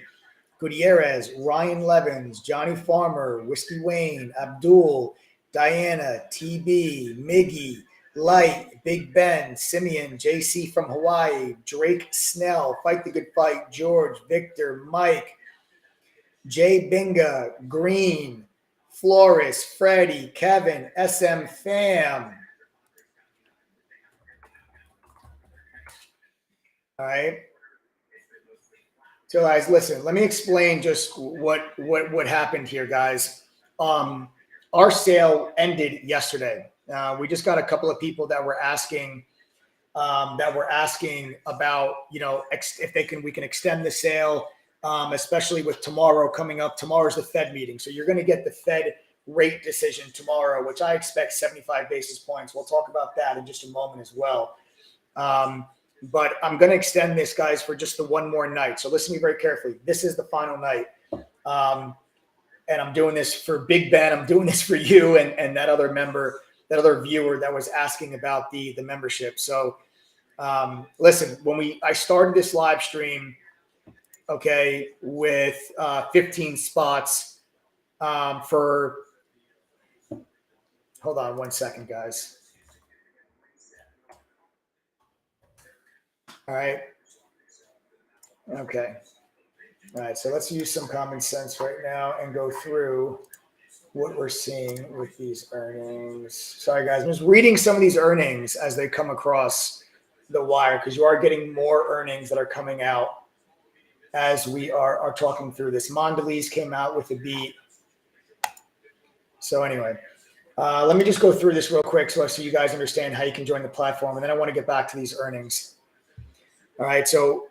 Gutierrez, Ryan Levins, Johnny Farmer, Whiskey Wayne, Abdul, Diana, TB, Miggy, Light, Big Ben, Simeon, JC from Hawaii, Drake Snell, Fight the Good Fight, George, Victor, Mike, Jay Binga, Green, Flores, Freddie, Kevin, SM Fam. All right. So guys, listen, let me explain just what happened here, guys. Our sale ended yesterday. We just got a couple of people that were asking about, you know, if we can extend the sale, especially with tomorrow coming up. Tomorrow's the Fed meeting. So you're going to get the Fed rate decision tomorrow, which I expect 75 basis points. We'll talk about that in just a moment as well. But I'm going to extend this, guys, for just the one more night. So listen to me very carefully. This is the final night. And I'm doing this for Big Ben. I'm doing this for you and that other member, that other viewer that was asking about the membership. So listen, I started this live stream, okay, with 15 spots for, hold on one second, guys. All right. Okay. All right. So let's use some common sense right now and go through what we're seeing with these earnings. Sorry, guys. I'm just reading some of these earnings as they come across the wire, because you are getting more earnings that are coming out as we are talking through this. Mondelez came out with a beat. So anyway, let me just go through this real quick so you guys understand how you can join the platform. And then I want to get back to these earnings. All right, so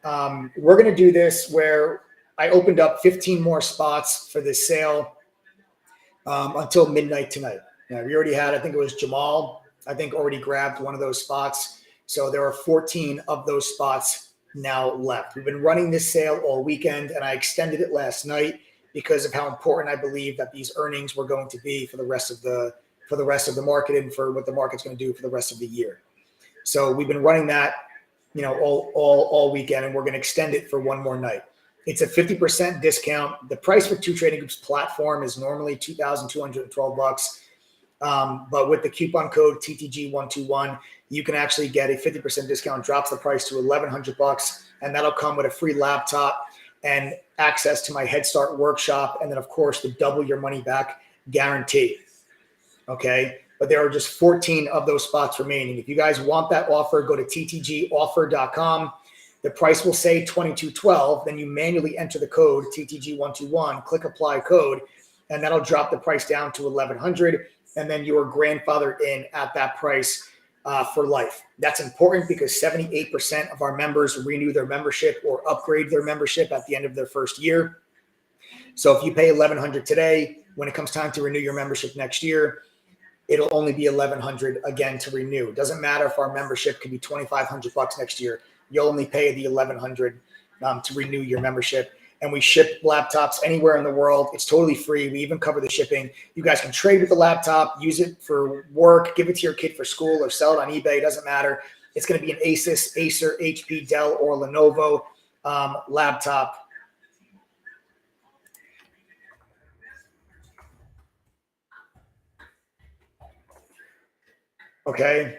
we're going to do this where I opened up 15 more spots for this sale until midnight tonight. Now, we already had, I think it was Jamal, already grabbed one of those spots. So there are 14 of those spots now left. We've been running this sale all weekend, and I extended it last night because of how important I believe that these earnings were going to be for the rest of the market and for what the market's going to do for the rest of the year. So we've been running that, you know, all weekend, and we're going to extend it for one more night. It's a 50% discount. The price for True Trading Group's platform is normally $2,212. But with the coupon code TTG121, you can actually get a 50% discount, drops the price to $1,100, and that'll come with a free laptop and access to my Head Start workshop, and then of course the double your money back guarantee. Okay. But there are just 14 of those spots remaining. If you guys want that offer, go to ttgoffer.com. The price will say $22.12. Then you manually enter the code TTG121, click apply code, and that'll drop the price down to $1,100. And then you are grandfathered in at that price for life. That's important because 78% of our members renew their membership or upgrade their membership at the end of their first year. So if you pay $1,100 today, when it comes time to renew your membership next year, it'll only be $1,100 again to renew. It doesn't matter if our membership could be $2,500 next year. You'll only pay the $1,100 to renew your membership. And we ship laptops anywhere in the world. It's totally free. We even cover the shipping. You guys can trade with the laptop, use it for work, give it to your kid for school, or sell it on eBay. It doesn't matter. It's going to be an Asus, Acer, HP, Dell, or Lenovo laptop. Okay.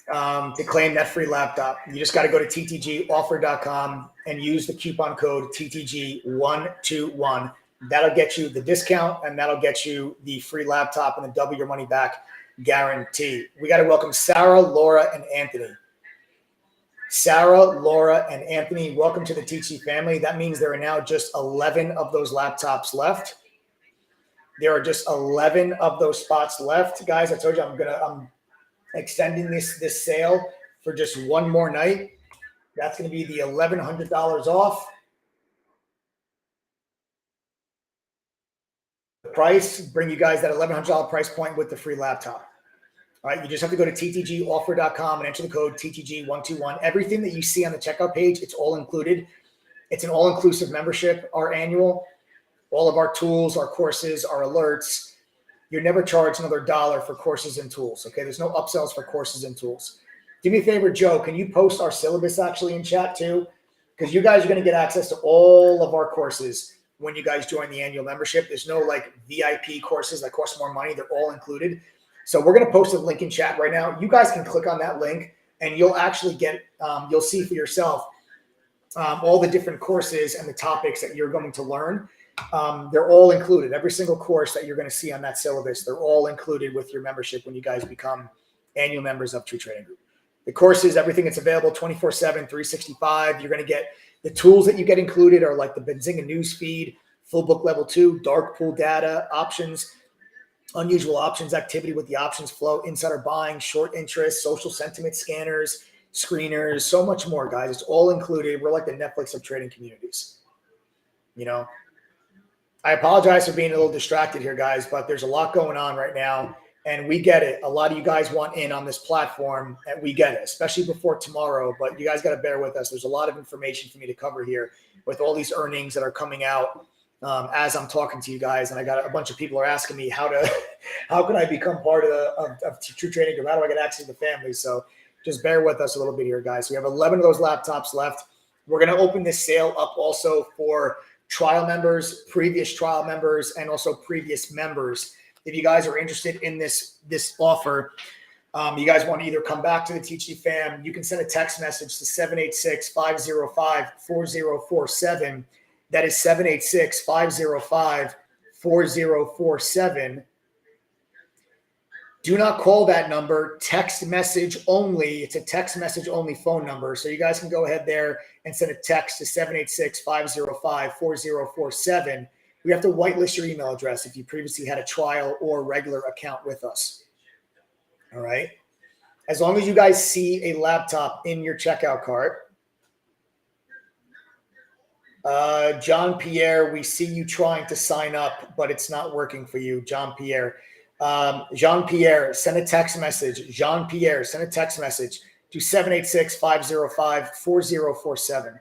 To claim that free laptop, you just got to go to ttgoffer.com and use the coupon code TTG121. That'll get you the discount, and that'll get you the free laptop and the double your money back guarantee. We got to welcome Sarah, Laura, and Anthony. Sarah, Laura, and Anthony, welcome to the TG family. That means there are now just 11 of those laptops left. There are just 11 of those spots left. Guys, I told you I'm extending this sale for just one more night. That's going to be the $1,100 off. The price, bring you guys that $1,100 price point with the free laptop. All right, you just have to go to ttgoffer.com and enter the code TTG121. Everything that you see on the checkout page, it's all included. It's an all-inclusive membership, our annual. All of our tools, our courses, our alerts. You're never charged another dollar for courses and tools, okay? There's no upsells for courses and tools. Do me a favor, Joe, can you post our syllabus actually in chat too? Because you guys are going to get access to all of our courses when you guys join the annual membership. There's no like VIP courses that cost more money. They're all included. So we're going to post a link in chat right now. You guys can click on that link and you'll actually get, you'll see for yourself all the different courses and the topics that you're going to learn. They're all included. Every single course that you're going to see on that syllabus, they're all included with your membership when you guys become annual members of True Trading Group. The courses, everything that's available 24/7, 365. You're going to get the tools that you get included are like the Benzinga news feed, full book level 2, dark pool data, options, unusual options activity with the options flow, insider buying, short interest, social sentiment scanners, screeners, so much more, guys. It's all included. We're like the Netflix of trading communities. You know, I apologize for being a little distracted here, guys, but there's a lot going on right now, and we get it. A lot of you guys want in on this platform, and we get it, especially before tomorrow, but you guys got to bear with us. There's a lot of information for me to cover here with all these earnings that are coming out as I'm talking to you guys, and I got a bunch of people are asking me how can I become part of True Trading Group? How do I get access to the family? So just bear with us a little bit here, guys. We have 11 of those laptops left. We're going to open this sale up also for trial members, previous trial members, and also previous members. If you guys are interested in this offer, you guys want to either come back to the TG fam, you can send a text message to 786-505-4047. That is 786-505-4047. Do not call that number. Text message only. It's a text message only phone number. So you guys can go ahead there and send a text to 786-505-4047. We have to whitelist your email address if you previously had a trial or regular account with us. All right. As long as you guys see a laptop in your checkout cart. John Pierre, we see you trying to sign up, but it's not working for you, John Pierre. Jean-Pierre, send a text message. Jean-Pierre, send a text message to 786-505-4047.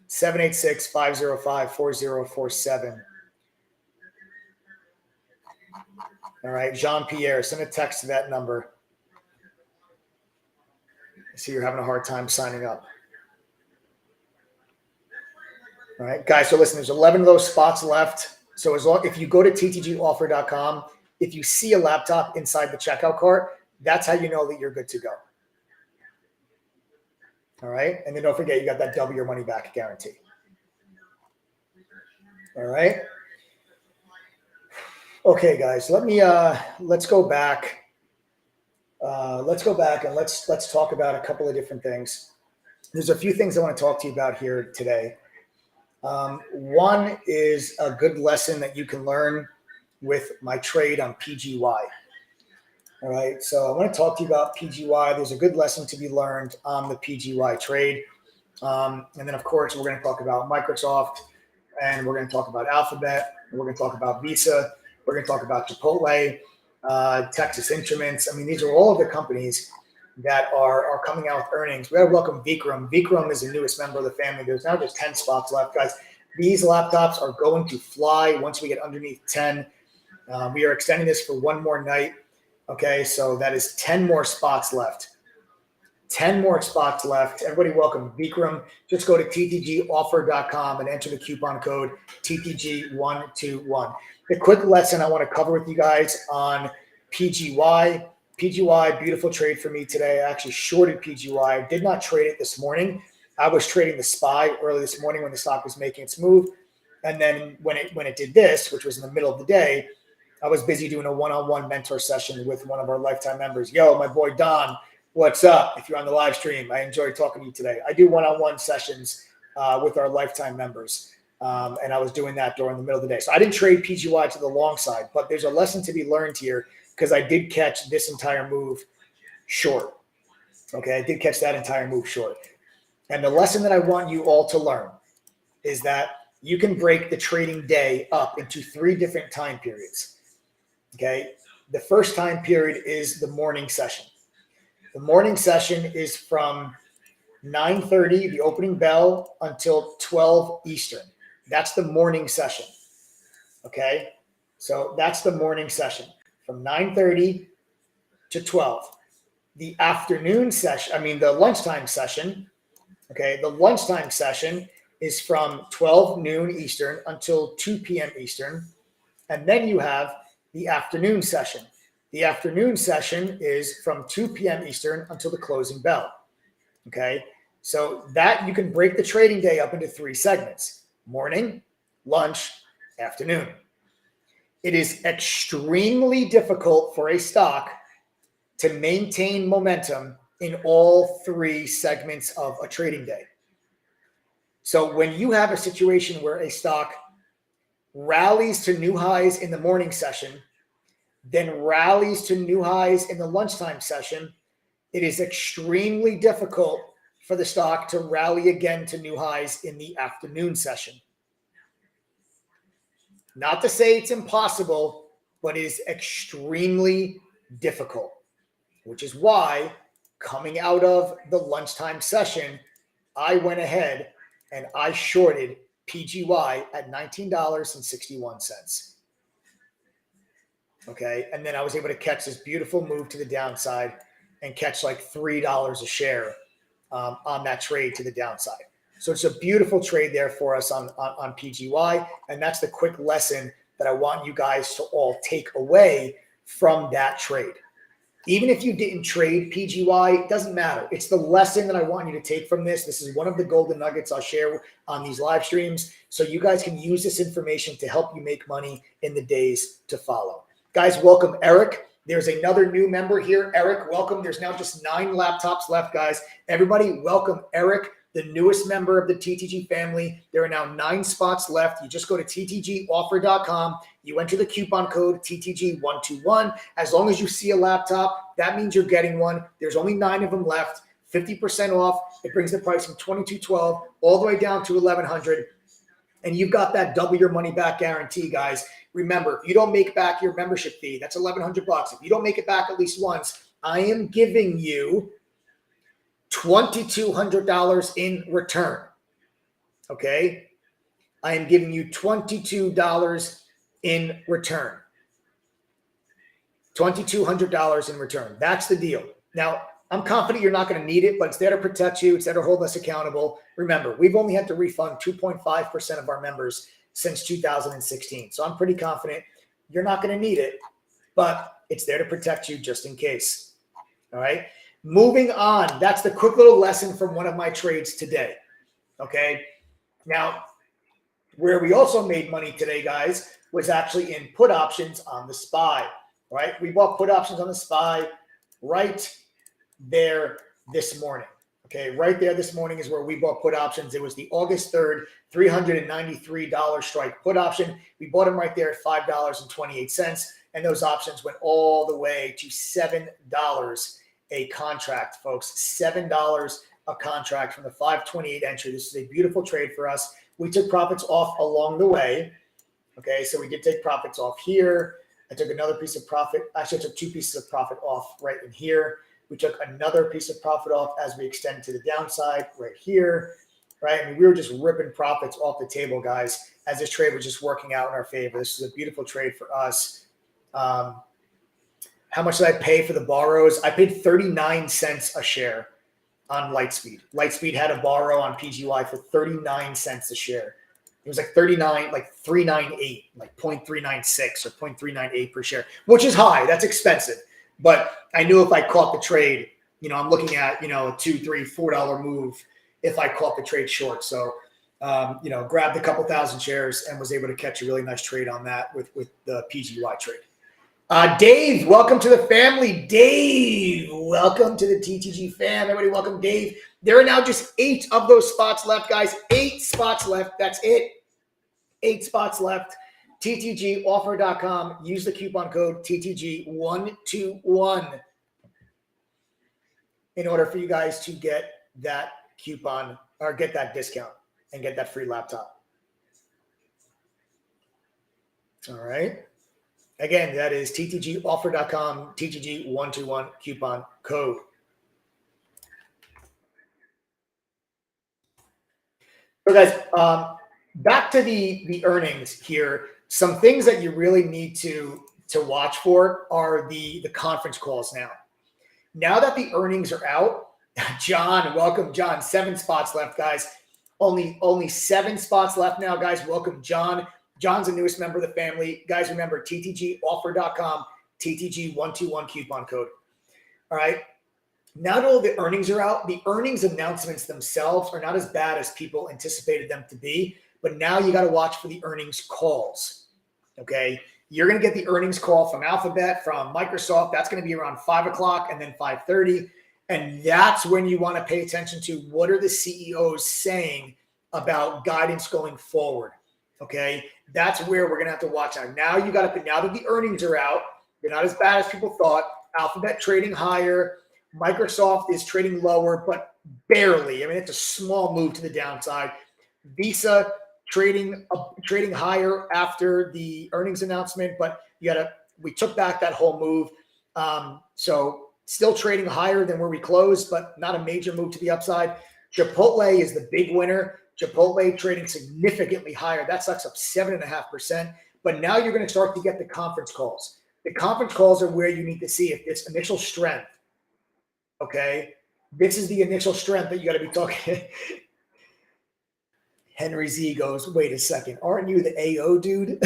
786-505-4047. All right, Jean-Pierre, send a text to that number. I see you're having a hard time signing up. All right, guys, so listen, there's 11 of those spots left. So if you go to ttgoffer.com, if you see a laptop inside the checkout cart, that's how you know that you're good to go. All right. And then don't forget, you got that double your money back guarantee. All right. Okay, guys, let's go back. Let's go back and let's talk about a couple of different things. There's a few things I want to talk to you about here today. One is a good lesson that you can learn with my trade on PGY. All right. So I want to talk to you about PGY. There's a good lesson to be learned on the PGY trade. And then of course, we're going to talk about Microsoft, and we're going to talk about Alphabet, and we're going to talk about Visa. We're going to talk about Chipotle, Texas Instruments. I mean, these are all of the companies that are coming out with earnings. We got to welcome Vikram. Vikram is the newest member of the family. There's now just 10 spots left, guys. These laptops are going to fly once we get underneath 10. We are extending this for one more night. Okay, so that is 10 more spots left. 10 more spots left. Everybody welcome Vikram. Just go to ttgoffer.com and enter the coupon code TTG121. The quick lesson I want to cover with you guys on PGY. PGY, beautiful trade for me today. I actually shorted PGY. I did not trade it this morning. I was trading the SPY early this morning when the stock was making its move. And then when it did this, which was in the middle of the day, I was busy doing a one-on-one mentor session with one of our lifetime members. Yo, my boy Don, what's up? If you're on the live stream, I enjoyed talking to you today. I do one-on-one sessions with our lifetime members. And I was doing that during the middle of the day. So I didn't trade PGY to the long side, but there's a lesson to be learned here because I did catch this entire move short. Okay, I did catch that entire move short. And the lesson that I want you all to learn is that you can break the trading day up into 3 different time periods. Okay, the first time period is the morning session. The morning session is from 9:30, the opening bell, until 12 Eastern. That's the morning session. Okay, so that's the morning session from 9:30 to 12. The afternoon session, the lunchtime session. Okay, the lunchtime session is from 12 noon Eastern until 2 p.m. Eastern. And then you have the afternoon session. The afternoon session is from 2 p.m. Eastern until the closing bell. Okay, so that you can break the trading day up into 3 segments: morning, lunch, afternoon. It is extremely difficult for a stock to maintain momentum in all 3 segments of a trading day. So when you have a situation where a stock rallies to new highs in the morning session, then rallies to new highs in the lunchtime session, it is extremely difficult for the stock to rally again to new highs in the afternoon session. Not to say it's impossible, but it is extremely difficult, which is why coming out of the lunchtime session, I went ahead and I shorted PGY at $19.61. Okay, and then I was able to catch this beautiful move to the downside and catch like $3 a share on that trade to the downside. So it's a beautiful trade there for us on PGY, and that's the quick lesson that I want you guys to all take away from that trade. Even if you didn't trade PGY, it doesn't matter. It's the lesson that I want you to take from this. This is one of the golden nuggets I'll share on these live streams, so you guys can use this information to help you make money in the days to follow. Guys, welcome Eric. There's another new member here. Eric, welcome. There's now just 9 laptops left, guys. Everybody, welcome Eric, the newest member of the TTG family. There are now 9 spots left. You just go to ttgoffer.com. You enter the coupon code TTG121. As long as you see a laptop, that means you're getting one. There's only 9 of them left, 50% off. It brings the price from $22.12 all the way down to $1,100. And you've got that double your money back guarantee, guys. Remember, if you don't make back your membership fee, that's $1,100. If you don't make it back at least once, I am giving you $2,200 in return. Okay? I am giving you $22 in return. $2,200 in return. That's the deal. Now, I'm confident you're not going to need it, but it's there to protect you. It's there to hold us accountable. Remember, we've only had to refund 2.5% of our members since 2016. So I'm pretty confident you're not going to need it, but it's there to protect you just in case. All right. Moving on. That's the quick little lesson from one of my trades today. Okay. Now, where we also made money today, guys, was actually in put options on the SPY. Right. We bought put options on the SPY right there this morning. Okay, right there this morning is where we bought put options. It was the August 3rd, $393 strike put option. We bought them right there at $5.28, and those options went all the way to $7 a contract, folks. $7 a contract from the 528 entry. This is a beautiful trade for us. We took profits off along the way. Okay, so we did take profits off here. I took another piece of profit. Actually, I took 2 pieces of profit off right in here. We took another piece of profit off as we extend to the downside right here, right? I mean, we were just ripping profits off the table, guys, as this trade was just working out in our favor. This is a beautiful trade for us. How much did I pay for the borrows? I paid 39 cents a share on Lightspeed. Lightspeed had a borrow on PGY for 39 cents a share. It was like 39, like 398, like 0.396 or 0.398 per share, which is high. That's expensive. But I knew if I caught the trade, I'm looking at, a $2, $3, $4 move if I caught the trade short. So grabbed a couple thousand shares and was able to catch a really nice trade on that with the PGY trade. Dave, welcome to the family. Dave, welcome to the TTG fam. Everybody, welcome Dave. There are now just 8 of those spots left, guys. 8 spots left. That's it. 8 spots left. TTGoffer.com. Use the coupon code TTG121 in order for you guys to get that coupon or get that discount and get that free laptop. All right. Again, that is TTGoffer.com, TTG121 coupon code. So guys, back to the earnings here. Some things that you really need to watch for are the conference calls now. Now that the earnings are out, John, welcome, John. 7 spots left, guys. Only 7 spots left now, guys. Welcome, John. John's the newest member of the family. Guys, remember, TTGoffer.com, TTG121 coupon code. All right. Now that all the earnings are out, the earnings announcements themselves are not as bad as people anticipated them to be. But now you got to watch for the earnings calls. Okay. You're going to get the earnings call from Alphabet, from Microsoft. That's going to be around 5 o'clock and then 5:30. And that's when you want to pay attention to what are the CEOs saying about guidance going forward. Okay. That's where we're going to have to watch out. Now you got to, now that the earnings are out, they're not as bad as people thought. Alphabet trading higher. Microsoft is trading lower, but barely. I mean, it's a small move to the downside. Visa trading higher after the earnings announcement, but we took back that whole move. So still trading higher than where we closed, but not a major move to the upside. Chipotle is the big winner. Chipotle trading significantly higher. That sucks up 7.5%. But now you're going to start to get the conference calls. The conference calls are where you need to see if this initial strength, okay, this is the initial strength that you got to be talking. Henry Z goes, wait a second, aren't you the AO dude?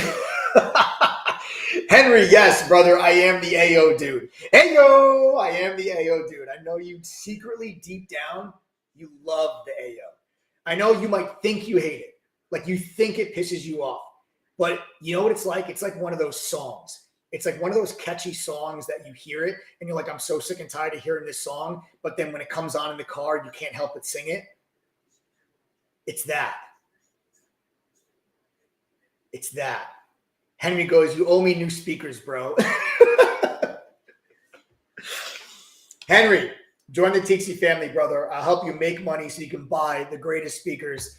Henry, yes, brother, I am the AO dude. AO, I am the AO dude. I know you secretly, deep down, you love the AO. I know you might think you hate it. Like you think it pisses you off. But you know what it's like? It's like one of those songs. It's like one of those catchy songs that you hear it and you're like, I'm so sick and tired of hearing this song. But then when it comes on in the car, you can't help but sing it. It's that. It's that. Henry goes, you owe me new speakers, bro. Henry, join the TXC family, brother. I'll help you make money so you can buy the greatest speakers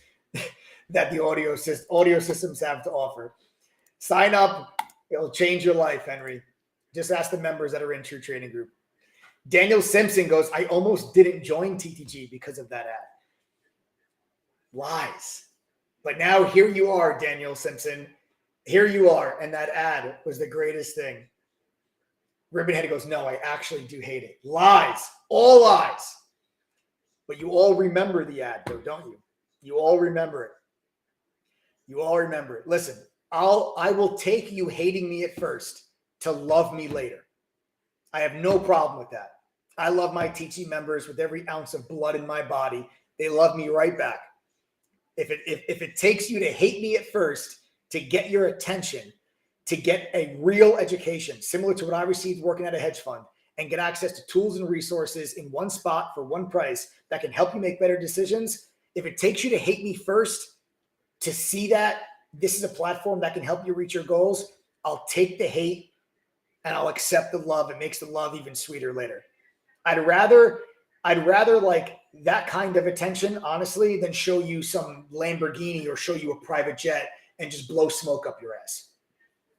that the audio systems have to offer. Sign up. It'll change your life, Henry. Just ask the members that are in True Trading Group. Daniel Simpson goes, I almost didn't join TTG because of that ad. Lies. But now here you are, Daniel Simpson. Here you are. And that ad was the greatest thing. Ribbonhead goes, no, I actually do hate it. Lies. All lies. But you all remember the ad, though, don't you? You all remember it. You all remember it. Listen, I will take you hating me at first to love me later. I have no problem with that. I love my TT members with every ounce of blood in my body. They love me right back. If it takes you to hate me at first to get your attention, to get a real education, similar to what I received working at a hedge fund, and get access to tools and resources in one spot for one price that can help you make better decisions, if it takes you to hate me first to see that this is a platform that can help you reach your goals, I'll take the hate and I'll accept the love. It makes the love even sweeter later. I'd rather like that kind of attention, honestly, than show you some Lamborghini or show you a private jet and just blow smoke up your ass.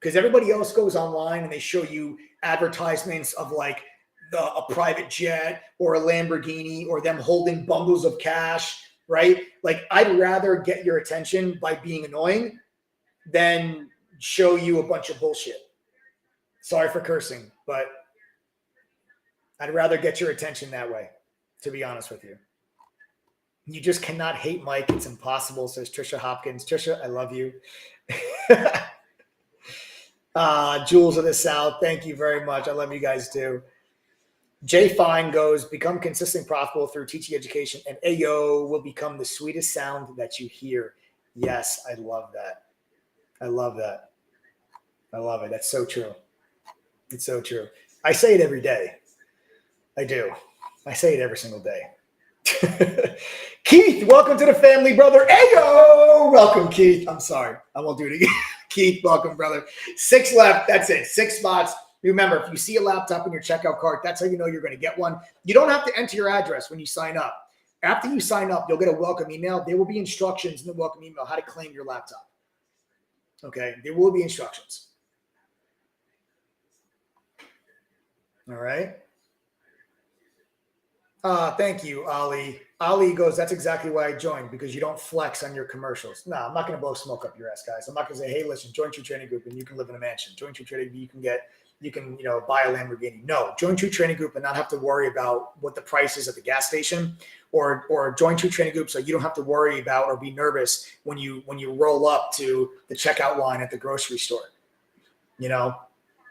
Because everybody else goes online and they show you advertisements of like a private jet or a Lamborghini or them holding bundles of cash, right? Like I'd rather get your attention by being annoying than show you a bunch of bullshit. Sorry for cursing, but I'd rather get your attention that way, to be honest with you. You just cannot hate Mike. It's impossible, says Trisha Hopkins. Trisha, I love you. Jules of the South, thank you very much. I love you guys too. Jay Fine goes, become consistent profitable through teaching education, and AO will become the sweetest sound that you hear. Yes, I love that. I love that. I love it. That's so true. It's so true. I say it every day. I do. I say it every single day. Keith, welcome to the family, brother. Ayo! Welcome, Keith. I'm sorry. I won't do it again. Keith, welcome, brother. 6 left. That's it. 6 spots. Remember, if you see a laptop in your checkout cart, that's how you know you're going to get one. You don't have to enter your address when you sign up. After you sign up, you'll get a welcome email. There will be instructions in the welcome email how to claim your laptop. Okay? There will be instructions. All right? Thank you, Ali. Ali goes, that's exactly why I joined, because you don't flex on your commercials. No, I'm not going to blow smoke up your ass, guys. I'm not going to say, hey, listen, join True Trading Group and you can live in a mansion. Join True Trading Group, you can buy a Lamborghini. No, join True Trading Group and not have to worry about what the price is at the gas station, or join True Trading Group so you don't have to worry about or be nervous when you roll up to the checkout line at the grocery store.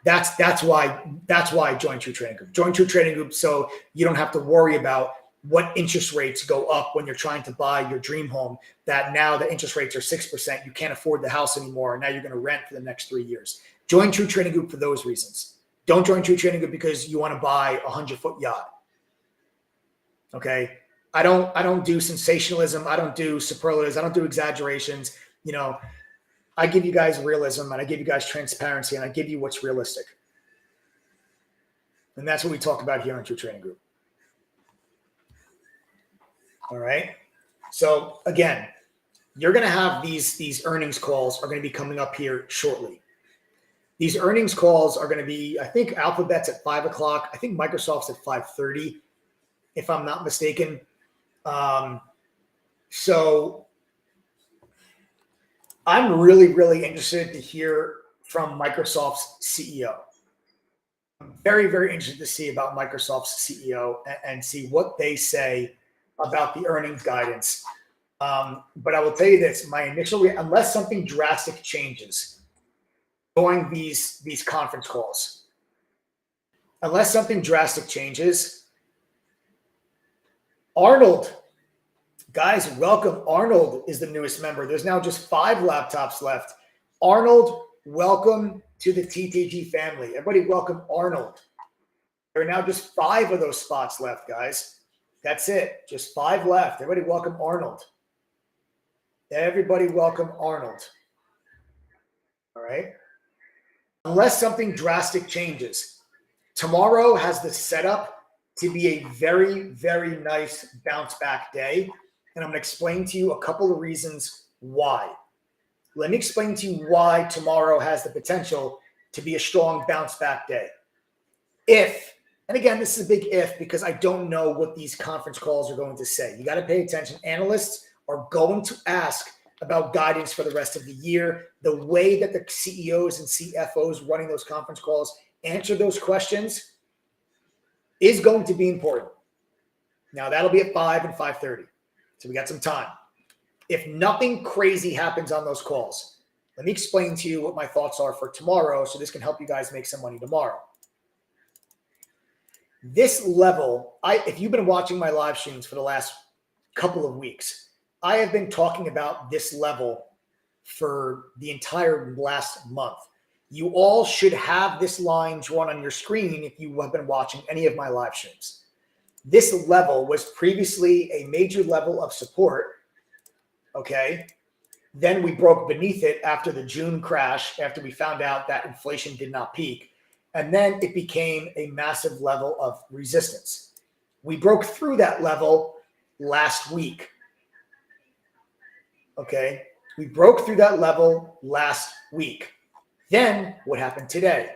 That's why I joined True Trading Group. Join True Trading Group so you don't have to worry about what interest rates go up when you're trying to buy your dream home, that now the interest rates are 6%. You can't afford the house anymore. And now you're going to rent for the next 3 years. Join True Trading Group for those reasons. Don't join True Trading Group because you want to buy a 100-foot yacht. Okay. I don't do sensationalism. I don't do superlatives. I don't do exaggerations. I give you guys realism and I give you guys transparency and I give you what's realistic. And that's what we talk about here on True Trading Group. All right. So again, you're going to have these earnings calls are going to be coming up here shortly. These earnings calls are going to be, I think Alphabet's at 5 o'clock. I think Microsoft's at 5:30, if I'm not mistaken. So I'm really, really interested to hear from Microsoft's CEO. I'm very, very interested to see about Microsoft's CEO and see what they say about the earnings guidance. But I will tell you this, my initial, unless something drastic changes during these conference calls, unless something drastic changes, Arnold, guys, welcome. Arnold is the newest member. There's now just 5 laptops left. Arnold, welcome to the TTG family. Everybody welcome Arnold. There are now just 5 of those spots left, guys. That's it. Just 5 left. Everybody welcome Arnold. Everybody welcome Arnold. All right. Unless something drastic changes, tomorrow has the setup to be a very, very nice bounce back day. And I'm going to explain to you a couple of reasons why. Let me explain to you why tomorrow has the potential to be a strong bounce back day. If, and again, this is a big if because I don't know what these conference calls are going to say. You got to pay attention. Analysts are going to ask about guidance for the rest of the year. The way that the CEOs and CFOs running those conference calls answer those questions is going to be important. Now, that'll be at 5 and 5:30. So we got some time. If nothing crazy happens on those calls, let me explain to you what my thoughts are for tomorrow so this can help you guys make some money tomorrow. This level, if you've been watching my live streams for the last couple of weeks, I have been talking about this level for the entire last month. You all should have this line drawn on your screen if you have been watching any of my live streams. This level was previously a major level of support. Okay. Then we broke beneath it after the June crash, after we found out that inflation did not peak. And then it became a massive level of resistance. We broke through that level last week. Okay. We broke through that level last week. Then what happened today?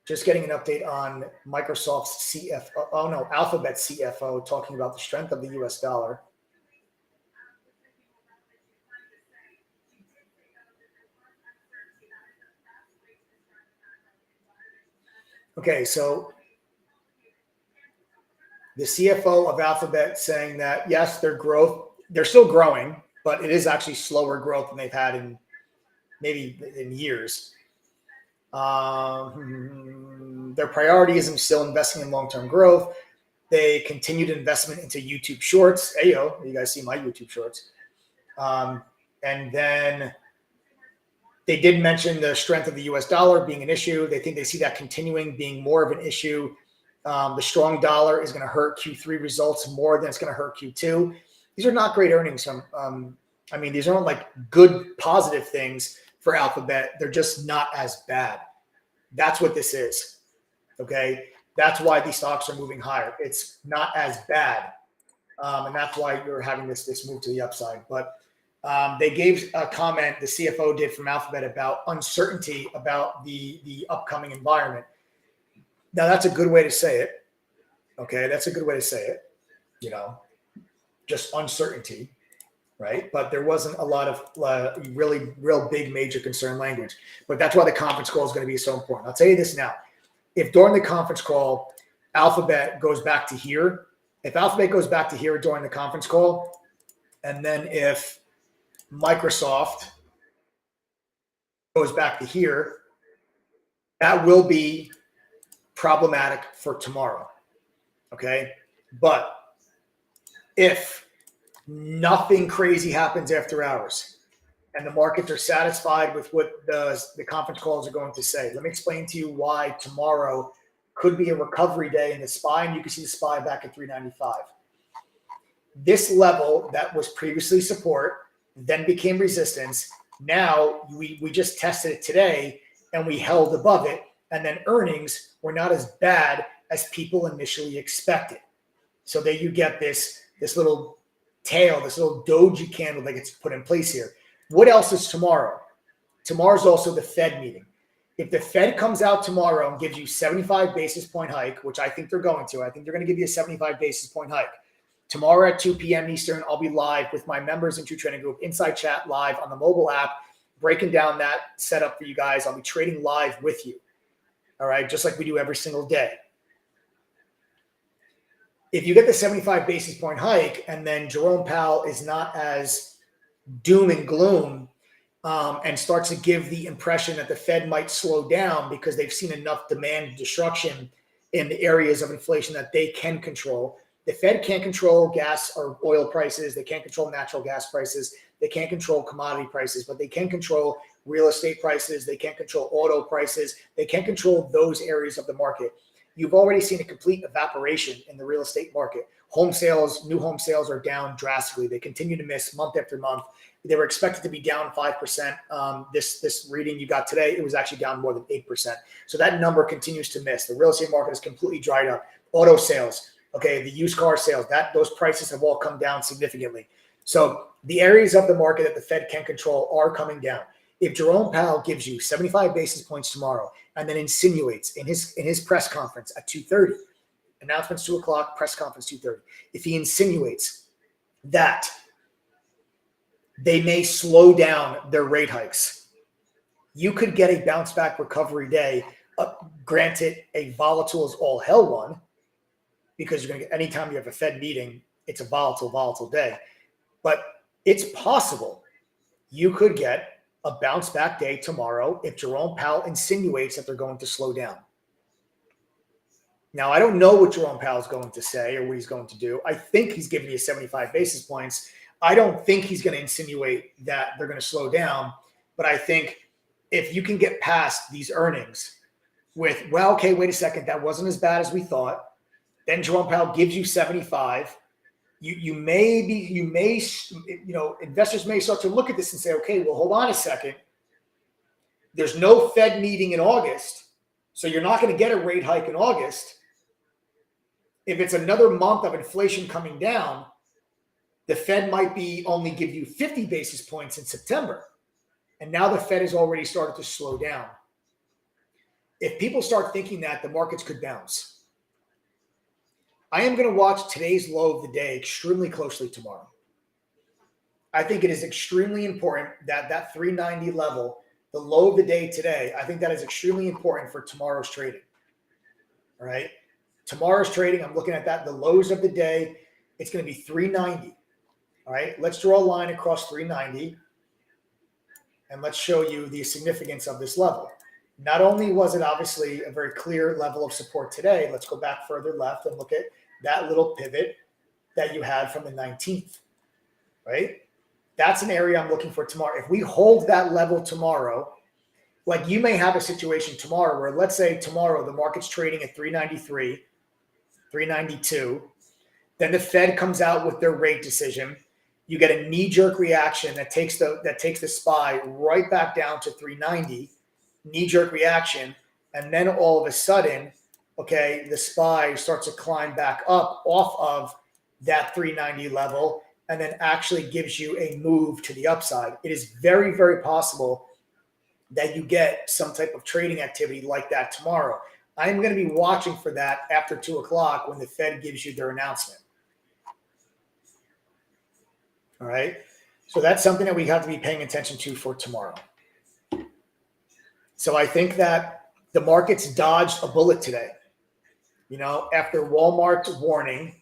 Just getting an update on Microsoft's CFO, Alphabet's CFO talking about the strength of the US dollar. Okay, so the CFO of Alphabet saying that, yes, they're still growing, but it is actually slower growth than they've had in maybe in years. Their priority is still investing in long-term growth. They continued investment into YouTube Shorts. Ayo, you guys see my YouTube Shorts. And then they did mention the strength of the US dollar being an issue. They think they see that continuing being more of an issue. The strong dollar is going to hurt Q3 results more than it's going to hurt Q2. These are not great earnings. I mean, these aren't like good positive things for Alphabet. They're just not as bad. That's what this is. Okay. That's why these stocks are moving higher. It's not as bad. And that's why you're having this move to the upside. But they gave a comment, the CFO did from Alphabet, about uncertainty about the upcoming environment. Now, that's a good way to say it. Okay. That's a good way to say it. You know, just uncertainty. Right. But there wasn't a lot of real big major concern language. But that's why the conference call is going to be so important. I'll tell you this now. If during the conference call, Alphabet goes back to here, if Alphabet goes back to here during the conference call, and then if Microsoft goes back to here, that will be problematic for tomorrow. Okay. But if nothing crazy happens after hours and the markets are satisfied with what the conference calls are going to say, let me explain to you why tomorrow could be a recovery day in the SPY, and you can see the SPY back at 395. This level that was previously support then became resistance. Now we just tested it today and we held above it, and then earnings were not as bad as people initially expected. So there you get this little tail, this little doji candle that gets put in place here. What else is tomorrow? Tomorrow's also the Fed meeting. If the Fed comes out tomorrow and gives you 75 basis point hike, which I think they're going to, I think they're going to give you a 75 basis point hike. Tomorrow at 2 p.m. Eastern, I'll be live with my members in True Trading Group Inside Chat live on the mobile app, breaking down that setup for you guys. I'll be trading live with you. All right, just like we do every single day. If you get the 75 basis point hike and then Jerome Powell is not as doom and gloom and starts to give the impression that the Fed might slow down because they've seen enough demand destruction in the areas of inflation that they can control. The Fed can't control gas or oil prices. They can't control natural gas prices. They can't control commodity prices, but they can control real estate prices. They can't control auto prices. They can't control those areas of the market. You've already seen a complete evaporation in the real estate market. Home sales, new home sales are down drastically. They continue to miss month after month. They were expected to be down 5%. This reading you got today, it was actually down more than 8%. So that number continues to miss. The real estate market is completely dried up. Auto sales, okay, the used car sales, those prices have all come down significantly. So the areas of the market that the Fed can control are coming down. If Jerome Powell gives you 75 basis points tomorrow and then insinuates in his press conference at 2:30, announcements 2 o'clock, press conference 2:30, if he insinuates that they may slow down their rate hikes, you could get a bounce back recovery day. Granted, a volatile as all hell one, because you're going to get, anytime you have a Fed meeting, it's a volatile day. But it's possible you could get a bounce back day tomorrow if Jerome Powell insinuates that they're going to slow down. Now, I don't know what Jerome Powell is going to say or what he's going to do. I think he's giving you 75 basis points. I don't think he's going to insinuate that they're going to slow down. But I think if you can get past these earnings with, well, okay, wait a second, that wasn't as bad as we thought. Then Jerome Powell gives you 75. Investors may start to look at this and say, okay, well, hold on a second. There's no Fed meeting in August, so you're not going to get a rate hike in August. If it's another month of inflation coming down, the Fed might only give you 50 basis points in September. And now the Fed has already started to slow down. If people start thinking that, the markets could bounce. I am going to watch today's low of the day extremely closely tomorrow. I think it is extremely important that 390 level, the low of the day today, I think that is extremely important for tomorrow's trading. All right. Tomorrow's trading, I'm looking at that. The lows of the day, it's going to be 390. All right. Let's draw a line across 390. And let's show you the significance of this level. Not only was it obviously a very clear level of support today, let's go back further left and look at that little pivot that you had from the 19th, right? That's an area I'm looking for tomorrow. If we hold that level tomorrow, like you may have a situation tomorrow where, let's say tomorrow the market's trading at 393, 392. Then the Fed comes out with their rate decision. You get a knee-jerk reaction that takes the SPY right back down to 390, knee-jerk reaction, and then all of a sudden, okay, the SPY starts to climb back up off of that 390 level and then actually gives you a move to the upside. It is very, very possible that you get some type of trading activity like that tomorrow. I'm going to be watching for that after 2 o'clock when the Fed gives you their announcement. All right. So that's something that we have to be paying attention to for tomorrow. So I think that the markets dodged a bullet today. You know, after Walmart's warning,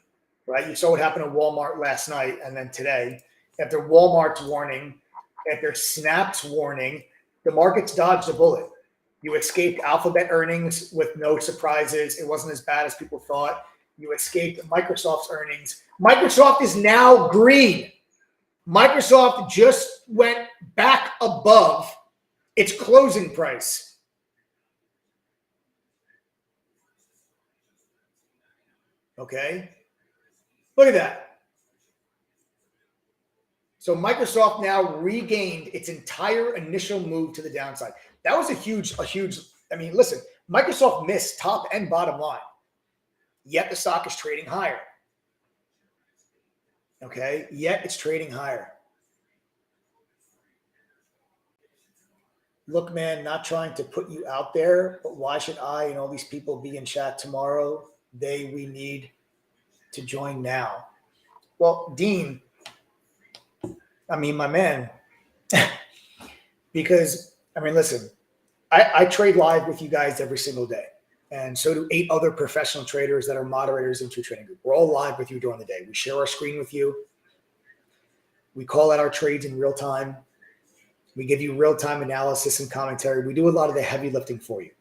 right? You saw what happened to Walmart last night and then today. After Walmart's warning, after Snap's warning, the markets dodged a bullet. You escaped Alphabet earnings with no surprises. It wasn't as bad as people thought. You escaped Microsoft's earnings. Microsoft is now green. Microsoft just went back above its closing price. Okay. Look at that. So Microsoft now regained its entire initial move to the downside. That was a huge, I mean, listen, Microsoft missed top and bottom line, yet the stock is trading higher. Okay, yet it's trading higher. Look, man, not trying to put you out there, but why should I and all these people be in chat tomorrow? We need to join now. Well, Dean, I mean, my man, because, I mean, listen, I trade live with you guys every single day. And so do 8 other professional traders that are moderators in True Trading Group. We're all live with you during the day. We share our screen with you. We call out our trades in real time. We give you real-time analysis and commentary. We do a lot of the heavy lifting for you.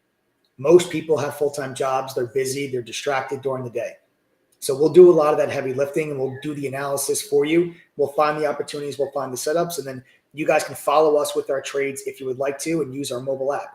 Most people have full-time jobs. They're busy. They're distracted during the day. So we'll do a lot of that heavy lifting and we'll do the analysis for you. We'll find the opportunities. We'll find the setups. And then you guys can follow us with our trades if you would like to and use our mobile app.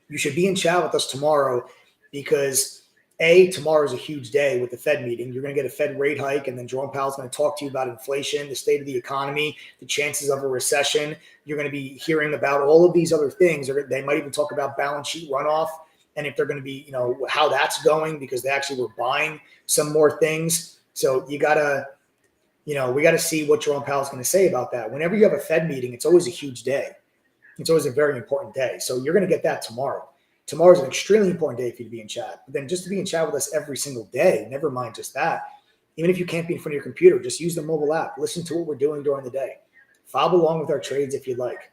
You should be in chat with us tomorrow because tomorrow is a huge day with the Fed meeting. You're going to get a Fed rate hike, and then Jerome Powell is going to talk to you about inflation, the state of the economy, the chances of a recession. You're going to be hearing about all of these other things. They might even talk about balance sheet runoff and if they're going to be, you know, how that's going because they actually were buying some more things. So you got to, you know, we got to see what Jerome Powell is going to say about that. Whenever you have a Fed meeting, it's always a huge day. It's always a very important day. So you're going to get that tomorrow. Tomorrow is an extremely important day for you to be in chat. But then just to be in chat with us every single day, never mind just that. Even if you can't be in front of your computer, just use the mobile app. Listen to what we're doing during the day. Follow along with our trades if you'd like.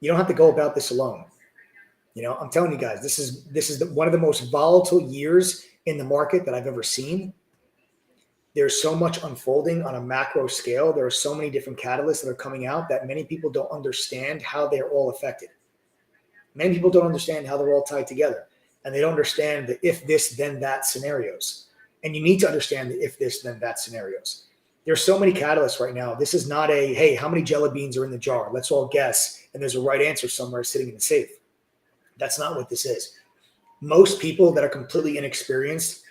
You don't have to go about this alone. You know, I'm telling you guys, this is one of the most volatile years in the market that I've ever seen. There's so much unfolding on a macro scale. There are so many different catalysts that are coming out that many people don't understand how they're all affected. Many people don't understand how they're all tied together. And they don't understand the if this, then that scenarios. And you need to understand the if this, then that scenarios. There's so many catalysts right now. This is not a, hey, how many jelly beans are in the jar? Let's all guess. And there's a right answer somewhere sitting in the safe. That's not what this is. Most people that are completely inexperienced,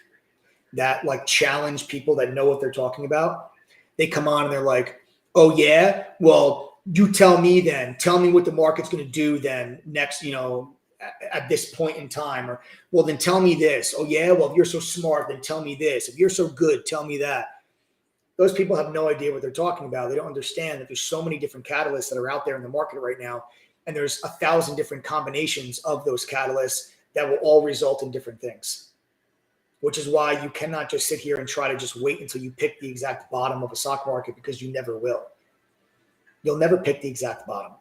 that like challenge people that know what they're talking about, they come on and they're like, oh yeah, well, you tell me then, tell me what the market's going to do then next, you know, at this point in time, or, well, then tell me this. Oh yeah, well, if you're so smart, then tell me this. If you're so good, tell me that. Those people have no idea what they're talking about. They don't understand that there's so many different catalysts that are out there in the market right now. And there's 1,000 different combinations of those catalysts that will all result in different things, which is why you cannot just sit here and try to just wait until you pick the exact bottom of a stock market, because you never will. You'll never pick the exact bottom.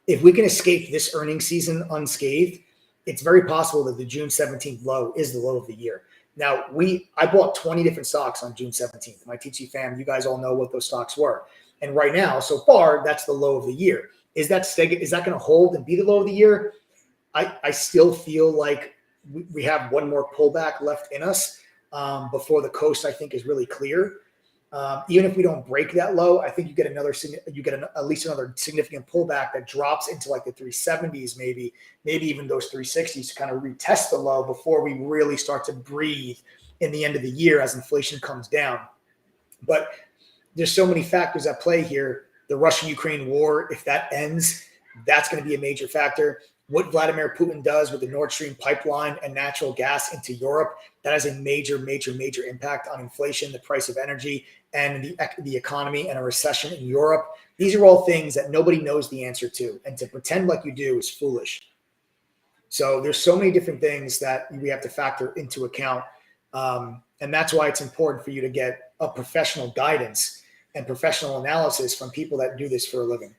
If we can escape this earnings season unscathed, it's very possible that the June 17th low is the low of the year. Now, I bought 20 different stocks on June 17th. My TT fam, you guys all know what those stocks were. And right now, so far, that's the low of the year. Is that going to hold and be the low of the year? I still feel like we have one more pullback left in us before the coast, I think, is really clear. Even if we don't break that low, I think you get at least another significant pullback that drops into like the 370s, maybe even those 360s to kind of retest the low before we really start to breathe in the end of the year as inflation comes down. But there's so many factors at play here. The Russian-Ukraine war, if that ends, that's going to be a major factor. What Vladimir Putin does with the Nord Stream pipeline and natural gas into Europe, that has a major, major, major impact on inflation, the price of energy, and the economy and a recession in Europe. These are all things that nobody knows the answer to. And to pretend like you do is foolish. So there's so many different things that we have to factor into account. And that's why it's important for you to get a professional guidance and professional analysis from people that do this for a living.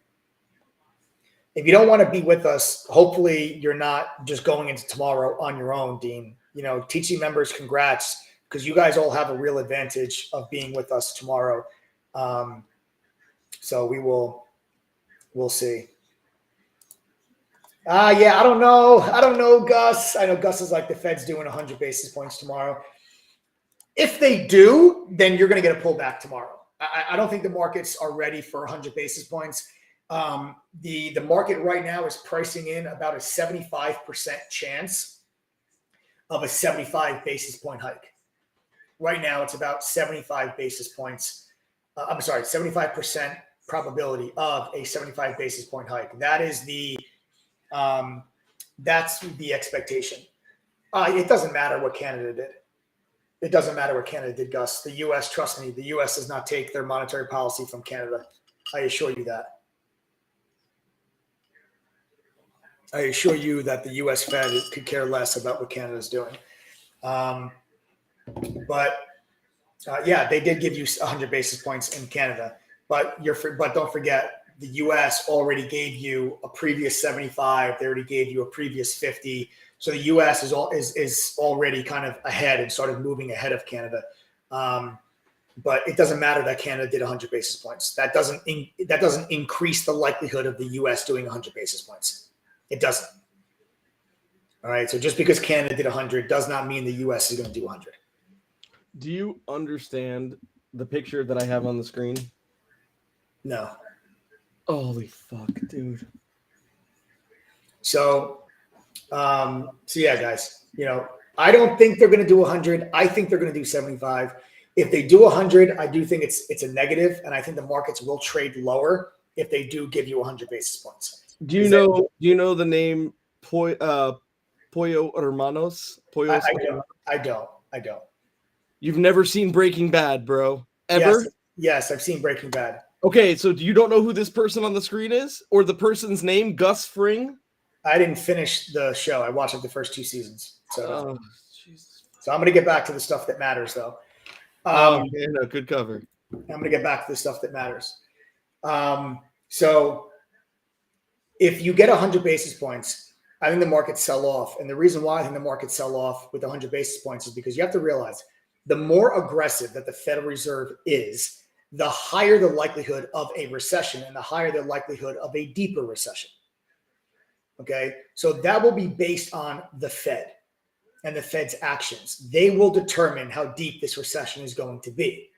If you don't want to be with us, hopefully you're not just going into tomorrow on your own, Dean. You know, TC members, congrats, because you guys all have a real advantage of being with us tomorrow. So we'll see. Yeah, I don't know, Gus. I know Gus is like, the Fed's doing 100 basis points tomorrow. If they do, then you're going to get a pullback tomorrow. I don't think the markets are ready for 100 basis points. The market right now is pricing in about a 75% chance of a 75 basis point hike. Right now, it's about 75 basis points. 75% probability of a 75 basis point hike. That is that's the expectation. It doesn't matter what Canada did. It doesn't matter what Canada did, Gus. The U.S., trust me, the U.S. does not take their monetary policy from Canada. I assure you that. I assure you that the U.S. Fed could care less about what Canada's doing. Yeah, they did give you 100 basis points in Canada, but don't forget, the U.S. already gave you a previous 75. They already gave you a previous 50. So the U.S. is already kind of ahead and started moving ahead of Canada. But it doesn't matter that Canada did 100 basis points. That doesn't increase the likelihood of the U.S. doing 100 basis points. It doesn't. All right. So just because Canada did 100 does not mean the U.S. is going to do 100. Do you understand the picture that I have on the screen? No. Holy fuck, dude. So yeah, guys, you know, I don't think they're going to do 100. I think they're going to do 75. If they do 100, I do think it's a negative, and I think the markets will trade lower if they do give you 100 basis points. Do you know the name Pollo Hermanos? I don't. You've never seen Breaking Bad, bro? Ever? Yes, I've seen Breaking Bad. Okay, so you don't know who this person on the screen is? Or the person's name, Gus Fring? I didn't finish the show. I watched like the first 2 seasons. So I'm going to get back to the stuff that matters, though. Good cover. I'm going to get back to the stuff that matters. So if you get 100 basis points, I think the markets sell off. And the reason why I think the markets sell off with 100 basis points is because you have to realize the more aggressive that the Federal Reserve is, the higher the likelihood of a recession and the higher the likelihood of a deeper recession. Okay, so that will be based on the Fed and the Fed's actions. They will determine how deep this recession is going to be.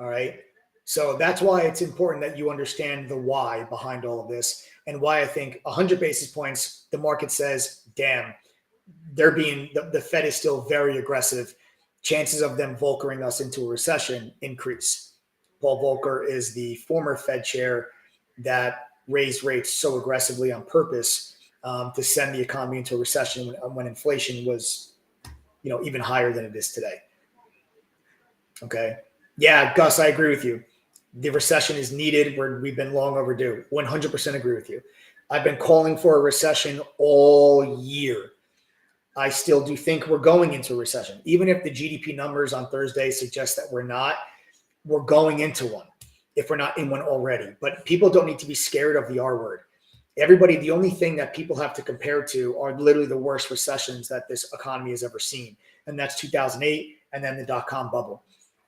All right, so that's why it's important that you understand the why behind all of this, and why I think 100 basis points, the market says, damn, the Fed is still very aggressive. Chances of them Volckering us into a recession increase. Paul Volcker is the former Fed chair that raised rates so aggressively on purpose to send the economy into a recession when inflation was, even higher than it is today. Okay. Yeah, Gus, I agree with you. The recession is needed. We've been long overdue. 100% agree with you. I've been calling for a recession all year. I still do think we're going into a recession. Even if the GDP numbers on Thursday suggest that we're not, we're going into one if we're not in one already. But people don't need to be scared of the R word. Everybody, the only thing that people have to compare to are literally the worst recessions that this economy has ever seen. And that's 2008 and then the dot-com bubble.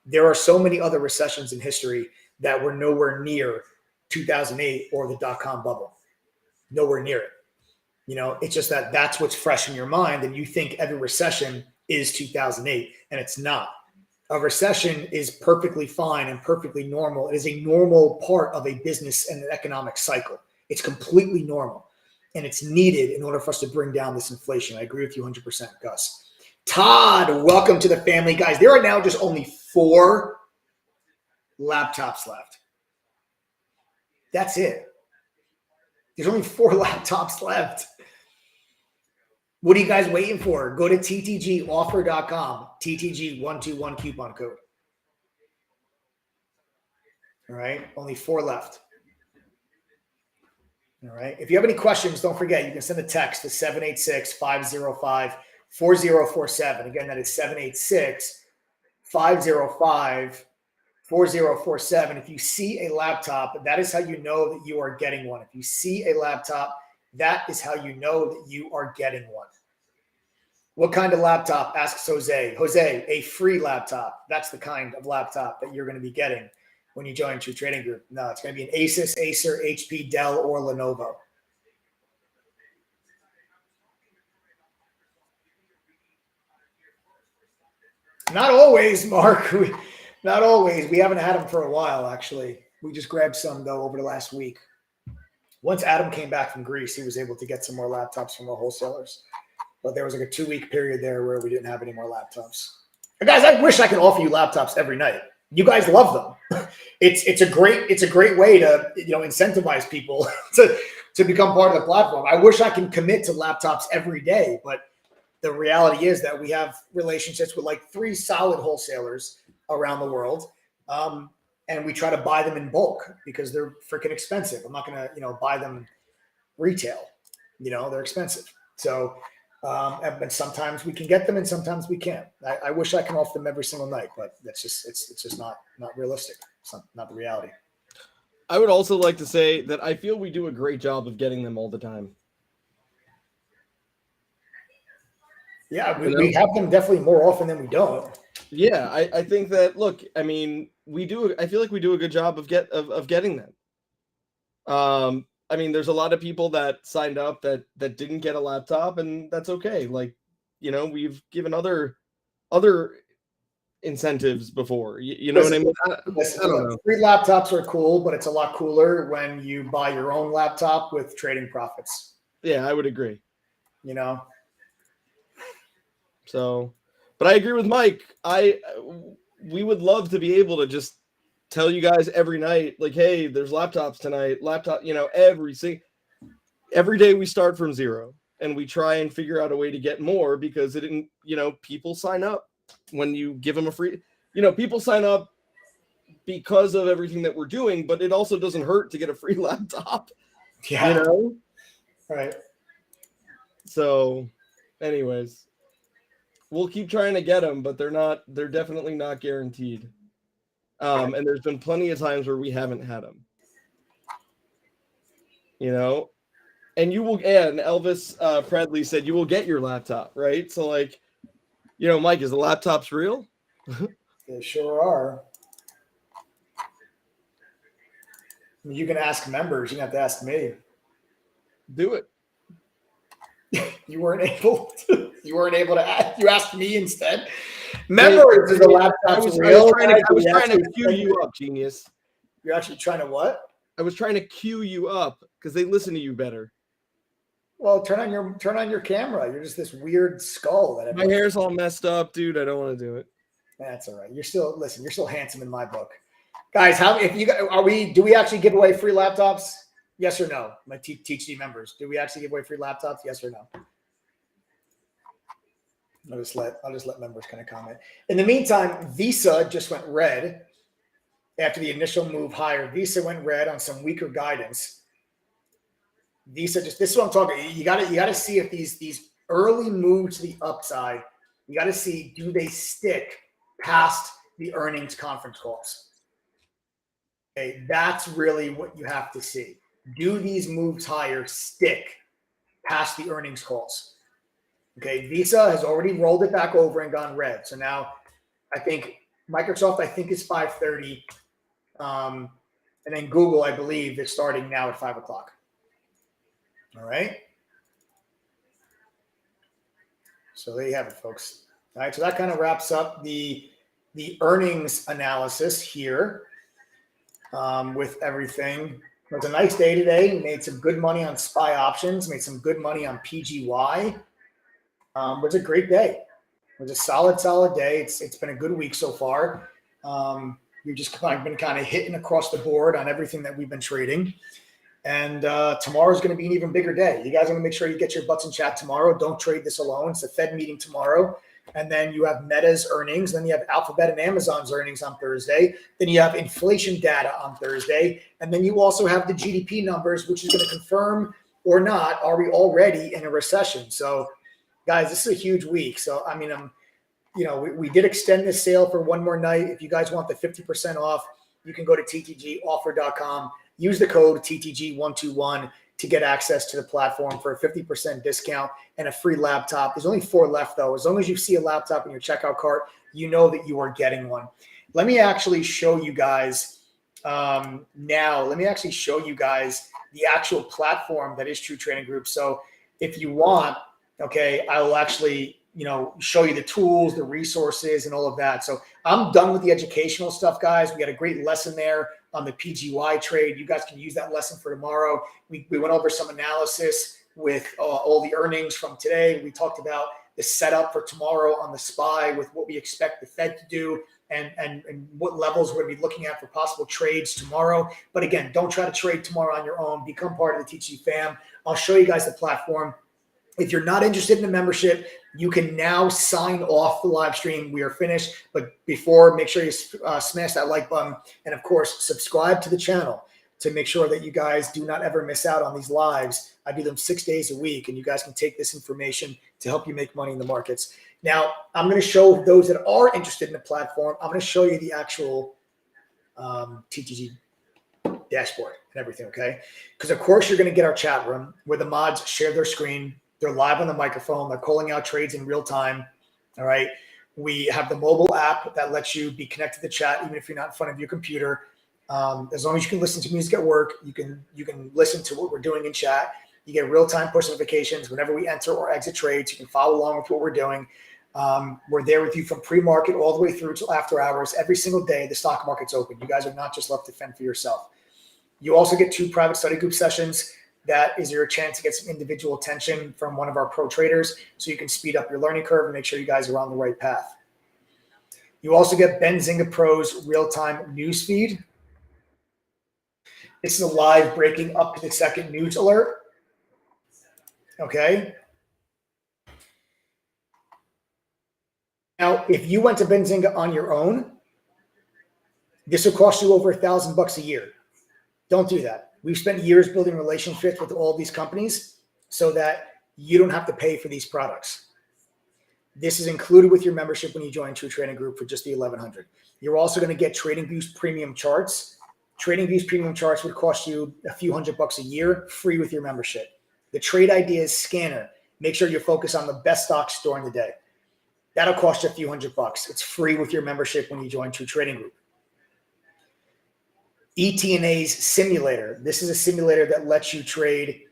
There are so many other recessions in history that were nowhere near 2008 or the dot-com bubble. Nowhere near it. You know, it's just that that's what's fresh in your mind, and you think every recession is 2008, and it's not. A recession is perfectly fine and perfectly normal. It is a normal part of a business and an economic cycle. It's completely normal, and it's needed in order for us to bring down this inflation. I agree with you 100%, Gus. Todd, welcome to the family. Guys, there are now just only 4 laptops left. That's it. There's only 4 laptops left. What are you guys waiting for? Go to ttgoffer.com, TTG121 coupon code. All right, only 4 left. All right, if you have any questions, don't forget, you can send a text to 786-505-4047. Again, that is 786-505-4047. If you see a laptop, that is how you know that you are getting one. If you see a laptop, that is how you know that you are getting one. What kind of laptop? Asks Jose. Jose, a free laptop. That's the kind of laptop that you're going to be getting when you join True Trading Group. No, it's going to be an Asus, Acer, HP, Dell, or Lenovo. Not always, Mark. Not always. We haven't had them for a while, actually. We just grabbed some, though, over the last week. Once Adam came back from Greece, he was able to get some more laptops from the wholesalers. But there was like a 2-week period there where we didn't have any more laptops. And guys, I wish I could offer you laptops every night. You guys love them. It's a great way to, you know, incentivize people to become part of the platform. I wish I can commit to laptops every day, but the reality is that we have relationships with like 3 solid wholesalers around the world. And we try to buy them in bulk because they're freaking expensive. I'm not going to, you know, buy them retail. You know, they're expensive. So, and sometimes we can get them and sometimes we can't. I wish I can offer them every single night, but that's just, it's just not realistic. It's not the reality. I would also like to say that I feel we do a great job of getting them all the time. Yeah, we have them definitely more often than we don't. Yeah, I think that, look, I mean, I feel like we do a good job of getting them. I mean, there's a lot of people that signed up that didn't get a laptop, and that's okay. Like, you know, we've given other incentives before. You know what I mean? I don't know. Free laptops are cool, but it's a lot cooler when you buy your own laptop with trading profits. Yeah, I would agree. You know? So, but I agree with Mike. We would love to be able to just tell you guys every night, like, hey, there's laptops tonight. You know, every day we start from zero and we try and figure out a way to get more because it didn't, you know, people sign up when you give them a free, you know, people sign up because of everything that we're doing, but it also doesn't hurt to get a free laptop. Yeah. You know? Right. So, anyways, we'll keep trying to get them, but they're definitely not guaranteed. And there's been plenty of times where we haven't had them, you know, and Elvis Predley said you will get your laptop, right? So, like, you know, Mike, is the laptops real? They sure are. You can ask members. You don't have to ask me. Do it. You weren't able to ask. You asked me instead. Members, is the laptop real? I was trying to cue you up, genius. You're actually trying to what? I was trying to cue you up because they listen to you better. Well, turn on your camera. You're just this weird skull. My hair's all messed up, dude. I don't want to do it. That's all right. You're still handsome in my book, guys. Do we actually give away free laptops? Yes or no? My THD members, do we actually give away free laptops? Yes or no? I'll just let members kind of comment. In the meantime, Visa just went red after the initial move higher. Visa went red on some weaker guidance. Visa this is what I'm talking. You got to see if these early moves to the upside. You got to see, do they stick past the earnings conference calls? Okay, that's really what you have to see. do these moves higher stick past the earnings calls? Okay, Visa has already rolled it back over and gone red. So now I think Microsoft, I think, is 5:30. And then Google, I believe, is starting now at 5 o'clock. All right. So there you have it, folks. All right. So that kind of wraps up the earnings analysis here with everything. It was a nice day today. We made some good money on SPY options, made some good money on PGY. It was a great day. It was a solid day. It's been a good week so far. We've just been kind of hitting across the board on everything that we've been trading. And tomorrow's going to be an even bigger day. You guys want to make sure you get your butts in chat tomorrow. Don't trade this alone. It's a Fed meeting tomorrow. And then you have Meta's earnings. Then you have Alphabet and Amazon's earnings on Thursday. Then you have inflation data on Thursday. And then you also have the GDP numbers, which is going to confirm or not, are we already in a recession? So, guys, this is a huge week. So, I mean, we did extend this sale for one more night. If you guys want the 50% off, you can go to ttgoffer.com. Use the code TTG121 to get access to the platform for a 50% discount and a free laptop. There's only 4 left, though. As long as you see a laptop in your checkout cart, you know that you are getting one. Let me actually show you guys now. Let me actually show you guys the actual platform that is True Trading Group. So if you want, okay, I will actually show you the tools, the resources, and all of that. So I'm done with the educational stuff, guys. We got a great lesson there on the PGY trade. You guys can use that lesson for tomorrow. We went over some analysis with all the earnings from today. We talked about the setup for tomorrow on the SPY with what we expect the Fed to do and what levels we're going to be looking at for possible trades tomorrow. But again, don't try to trade tomorrow on your own. Become part of the TTG fam. I'll show you guys the platform. If you're not interested in the membership, you can now sign off the live stream. We are finished. But before, make sure you smash that like button. And, of course, subscribe to the channel to make sure that you guys do not ever miss out on these lives. I do them 6 days a week, and you guys can take this information to help you make money in the markets. Now, I'm going to show those that are interested in the platform, I'm going to show you the actual TTG dashboard and everything, okay? Because, of course, you're going to get our chat room where the mods share their screen. They're live on the microphone. They're calling out trades in real time. All right. We have the mobile app that lets you be connected to the chat, even if you're not in front of your computer. As long as you can listen to music at work, you can listen to what we're doing in chat. You get real-time push notifications whenever we enter or exit trades. You can follow along with what we're doing. We're there with you from pre-market all the way through till after hours. Every single day, the stock market's open. You guys are not just left to fend for yourself. You also get 2 private study group sessions. That is your chance to get some individual attention from one of our pro traders so you can speed up your learning curve and make sure you guys are on the right path. You also get Benzinga Pro's real-time news feed. This is a live breaking up to the second news alert. Okay. Now, if you went to Benzinga on your own, this will cost you over $1,000 a year. Don't do that. We've spent years building relationships with all these companies so that you don't have to pay for these products. This is included with your membership when you join True Trading Group for just the $1,100. You're also going to get TradingView's premium charts. TradingView's premium charts would cost you a few $100 a year, free with your membership. The Trade Ideas scanner. Make sure you focus on the best stocks during the day. That'll cost you a few $100. It's free with your membership when you join True Trading Group. ETNA's simulator. This is a simulator that lets you trade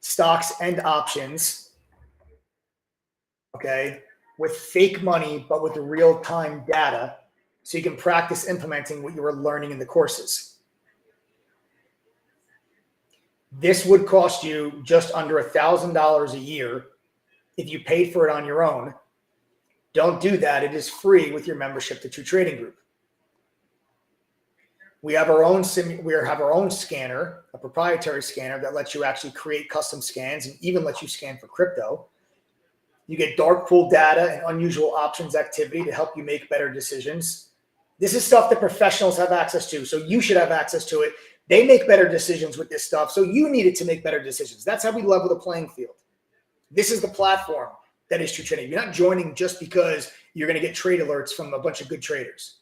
stocks and options, okay, with fake money, but with real-time data, so you can practice implementing what you were learning in the courses. This would cost you just under $1,000 a year if you paid for it on your own. Don't do that. It is free with your membership to True Trading Group. We have our own scanner, a proprietary scanner that lets you actually create custom scans and even lets you scan for crypto. You get dark pool data and unusual options activity to help you make better decisions. This is stuff that professionals have access to, so you should have access to it. They make better decisions with this stuff, so you need it to make better decisions. That's how we level the playing field. This is the platform that is True Trading. You're not joining just because you're going to get trade alerts from a bunch of good traders.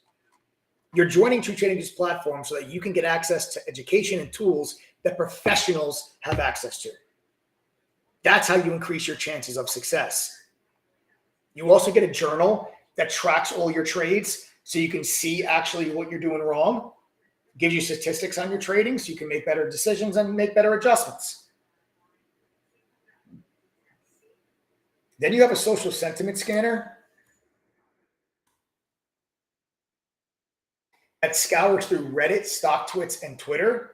You're joining True Trading's platform so that you can get access to education and tools that professionals have access to. That's how you increase your chances of success. You also get a journal that tracks all your trades so you can see actually what you're doing wrong, gives you statistics on your trading so you can make better decisions and make better adjustments. Then you have a social sentiment scanner that scours through Reddit, StockTwits, and Twitter.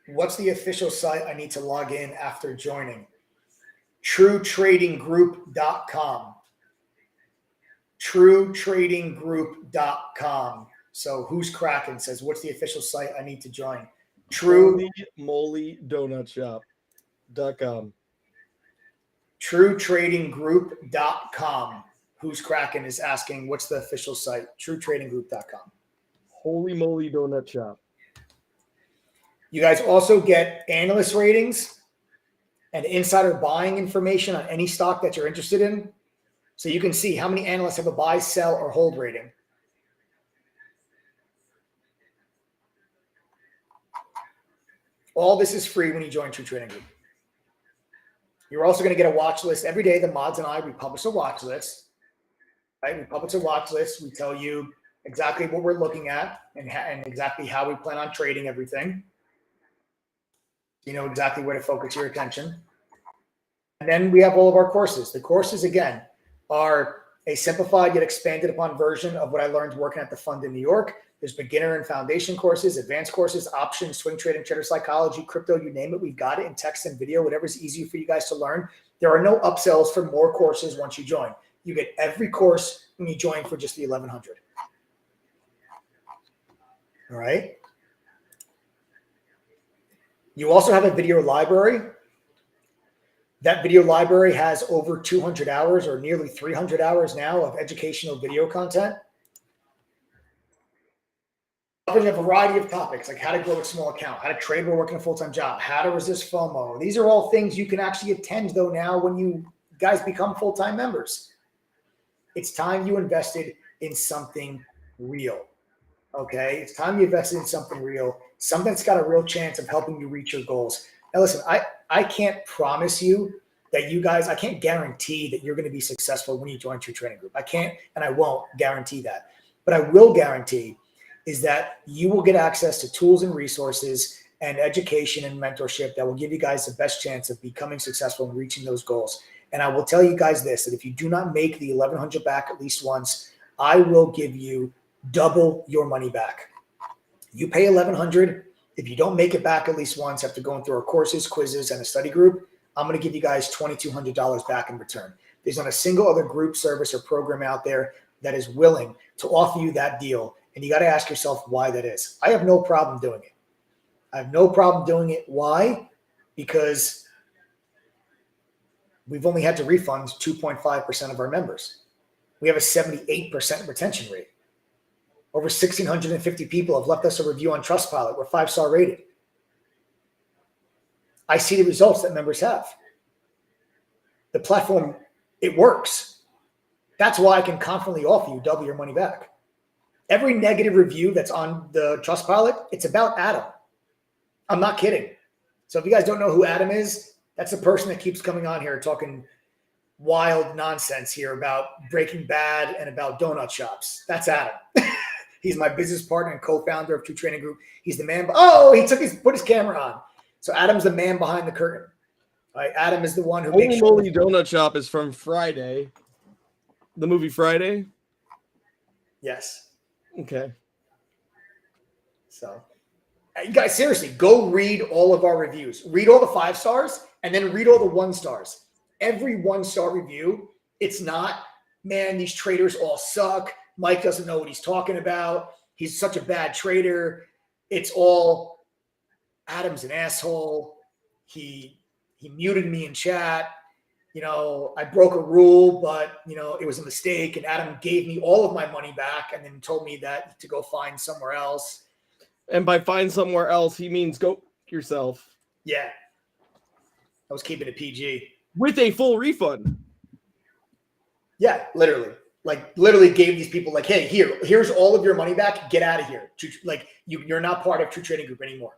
What's the official site I need to log in after joining? TrueTradingGroup.com. TrueTradingGroup.com. So who's cracking says, what's the official site I need to join? Holy moly donut shop.com. TrueTradingGroup.com. Who's cracking is asking, what's the official site? TrueTradingGroup.com. Holy moly donut shop. You guys also get analyst ratings and insider buying information on any stock that you're interested in. So you can see how many analysts have a buy, sell, or hold rating. All this is free when you join True Trading Group. You're also going to get a watch list. Every day, the mods and I, we publish a watch list. Right? We publish a watch list. We tell you exactly what we're looking at and exactly how we plan on trading everything. You know exactly where to focus your attention. And then we have all of our courses. The courses, again, are a simplified yet expanded upon version of what I learned working at the fund in New York. There's beginner and foundation courses, advanced courses, options, swing trading, trader psychology, crypto, you name it. We've got it in text and video, whatever's easy for you guys to learn. There are no upsells for more courses once you join. You get every course when you join for just the $1,100. All right. You also have a video library. That video library has over 200 hours or nearly 300 hours now of educational video content. Covering a variety of topics like how to grow a small account, how to trade while working a full-time job, how to resist FOMO. These are all things you can actually attend though now when you guys become full-time members. It's time you invested in something real. Okay, it's time you invested in something real, something that's got a real chance of helping you reach your goals. Now, listen, I can't promise you that you guys, I can't guarantee that you're going to be successful when you join True Trading Group. I can't, and I won't guarantee that. But I will guarantee is that you will get access to tools and resources and education and mentorship that will give you guys the best chance of becoming successful and reaching those goals. And I will tell you guys this, that if you do not make the $1,100 back at least once, I will give you double your money back. You pay $1,100. If you don't make it back at least once after going through our courses, quizzes, and a study group, I'm going to give you guys $2,200 back in return. There's not a single other group, service, or program out there that is willing to offer you that deal. And you got to ask yourself why that is. I have no problem doing it. I have no problem doing it. Why? Because we've only had to refund 2.5% of our members. We have a 78% retention rate. Over 1,650 people have left us a review on Trustpilot. We're 5-star rated. I see the results that members have. The platform, it works. That's why I can confidently offer you double your money back. Every negative review that's on the Trustpilot, it's about Adam. I'm not kidding. So if you guys don't know who Adam is, that's the person that keeps coming on here talking wild nonsense here about Breaking Bad and about donut shops. That's Adam. He's my business partner and co-founder of True Trading Group. He's the man. Oh, he put his camera on. So Adam's the man behind the curtain. All right, Adam is the one who Holy makes moly donut shop is from Friday. The movie Friday? Yes. Okay. So you guys, seriously, go read all of our reviews. Read all the 5 stars and then read all the 1 stars. Every 1-star review, it's not, man, these traders all suck. Mike doesn't know what he's talking about. He's such a bad trader. It's all Adam's an asshole. He muted me in chat. You know, I broke a rule, but, you know, it was a mistake. And Adam gave me all of my money back and then told me that to go find somewhere else. And by find somewhere else, he means go yourself. Yeah. I was keeping it PG. With a full refund. Yeah, literally. like literally gave these people like, hey, here's all of your money back. Get out of here. Like you're not part of True Trading Group anymore.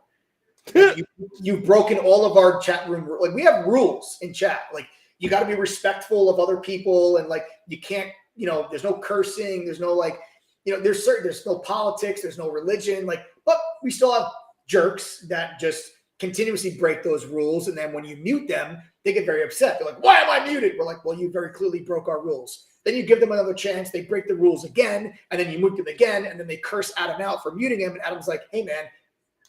Like, you've broken all of our chat room. Like we have rules in chat. Like you got to be respectful of other people, and like you can't, there's no cursing. There's no like, there's no politics. There's no religion. Like, but we still have jerks that just continuously break those rules. And then when you mute them, they get very upset. They're like, why am I muted? We're like, well, you very clearly broke our rules. Then you give them another chance. They break the rules again, and then you mute them again, and then they curse Adam out for muting him. And Adam's like, hey, man,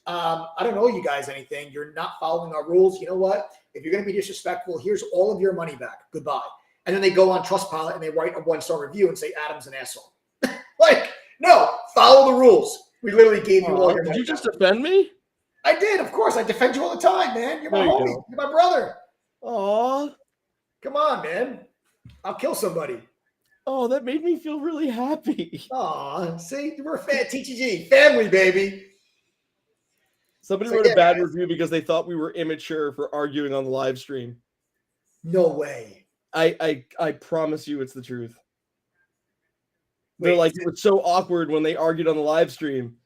I don't owe you guys anything. You're not following our rules. You know what? If you're going to be disrespectful, here's all of your money back. Goodbye. And then they go on Trustpilot and they write a 1-star review and say Adam's an asshole. Like, no, follow the rules. We literally gave you all your money. Did you just defend me? I did, of course. I defend you all the time, man. You're my homie. You're my brother. Aw. Come on, man. I'll kill somebody. Oh, that made me feel really happy. Aw, see, we're a fan. TTG, family, baby. Somebody wrote a bad review because they thought we were immature for arguing on the live stream. No way. I promise you it's the truth. They're like, it was so awkward when they argued on the live stream.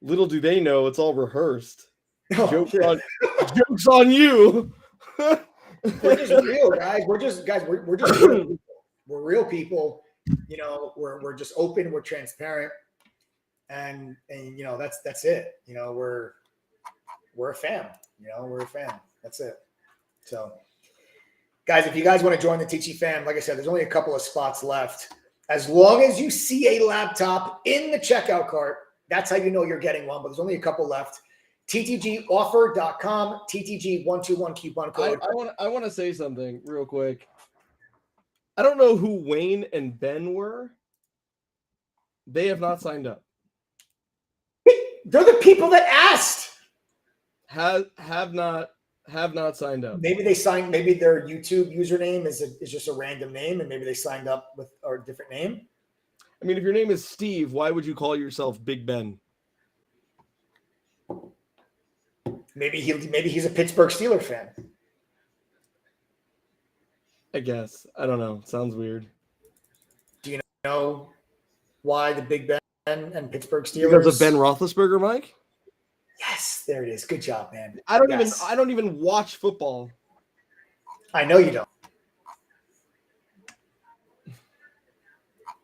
Little do they know it's all rehearsed. Oh, Joke's on you. We're just real, guys. We're just real people. We're real people. We're just open. We're transparent, and that's it. We're a fan. We're a fan. That's it. So, guys, if you guys want to join the TG fam, like I said, there's only a couple of spots left. As long as you see a laptop in the checkout cart, that's how you know you're getting one. But there's only a couple left. TTGoffer.com, TTG121 coupon code. I want to say something real quick. I don't know who Wayne and Ben were. They have not signed up. They're the people that asked. Have not signed up. Maybe they signed. Maybe their YouTube username is just a random name, and maybe they signed up with a different name. I mean, if your name is Steve, why would you call yourself Big Ben? Maybe he's a Pittsburgh Steelers fan. I guess. I don't know. Sounds weird. Do you know why the Big Ben and Pittsburgh Steelers? Because of Ben Roethlisberger, Mike? Yes, there it is. Good job, man. I don't even watch football. I know you don't.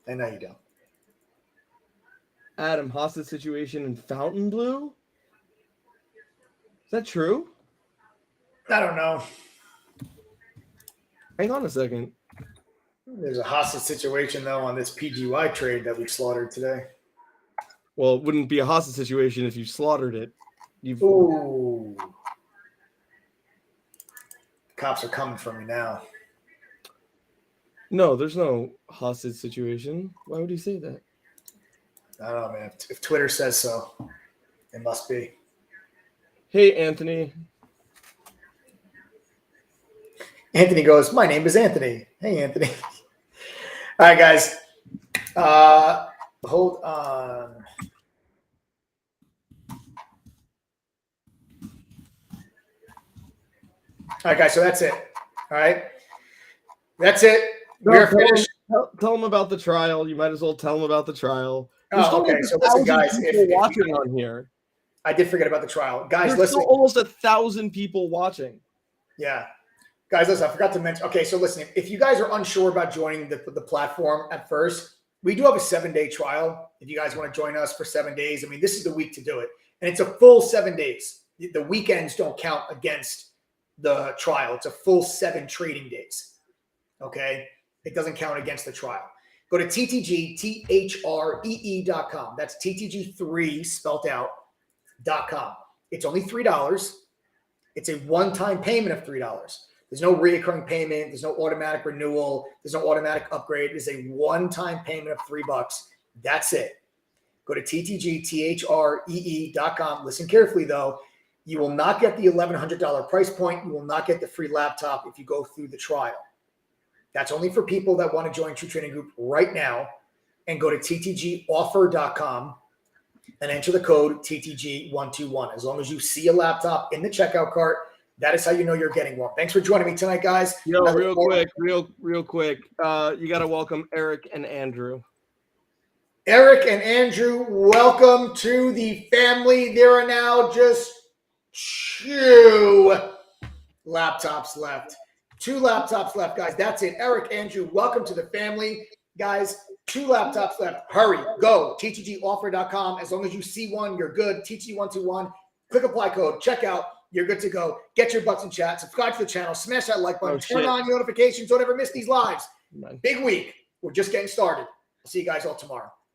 I know you don't. Adam, hostage situation in Fontainebleau? Is that true? I don't know. Hang on a second. There's a hostage situation, though, on this PGY trade that we slaughtered today. Well, it wouldn't be a hostage situation if you slaughtered it. Ooh. Cops are coming for me now. No, there's no hostage situation. Why would he say that? I don't know, man. If Twitter says so, it must be. Hey, Anthony. Anthony goes, my name is Anthony. Hey, Anthony. All right, guys. Hold on. All right, guys. So that's it. All right. That's it. We're finished. Tell them about the trial. You might as well tell them about the trial. Oh, okay. So listen, guys. If watching on here. I did forget about the trial. Guys, There's listen. Still almost 1,000 people watching. Yeah. Guys, listen, I forgot to mention. Okay, so listen, if you guys are unsure about joining the platform at first, we do have a 7-day trial. If you guys want to join us for 7 days, I mean, this is the week to do it. And it's a full 7 days. The weekends don't count against the trial. It's a full 7 trading days. Okay? It doesn't count against the trial. Go to TTG.com. That's TTG3 spelled out .com. It's only $3. It's a one-time payment of $3. There's no recurring payment. There's no automatic renewal. There's no automatic upgrade. It's a one-time payment of $3. That's it. Go to TTGTHREE.com. Listen carefully, though. You will not get the $1,100 price point. You will not get the free laptop if you go through the trial. That's only for people that want to join True Trading Group right now. And go to TTGoffer.com and enter the code TTG121. As long as you see a laptop in the checkout cart, That is how you know you're getting warm. Thanks for joining me tonight, guys. Yo, real quick. You got to welcome Eric and Andrew. Eric and Andrew, welcome to the family. There are now just 2 laptops left. 2 laptops left, guys. That's it. Eric, Andrew, welcome to the family. Guys, 2 laptops left. Hurry, go. TTGoffer.com. As long as you see one, you're good. TTG121. Click apply code. Check out. You're good to go. Get your butts in chat. Subscribe to the channel. Smash that like button. Turn on your notifications. Don't ever miss these lives. Big week. We're just getting started. See you guys all tomorrow.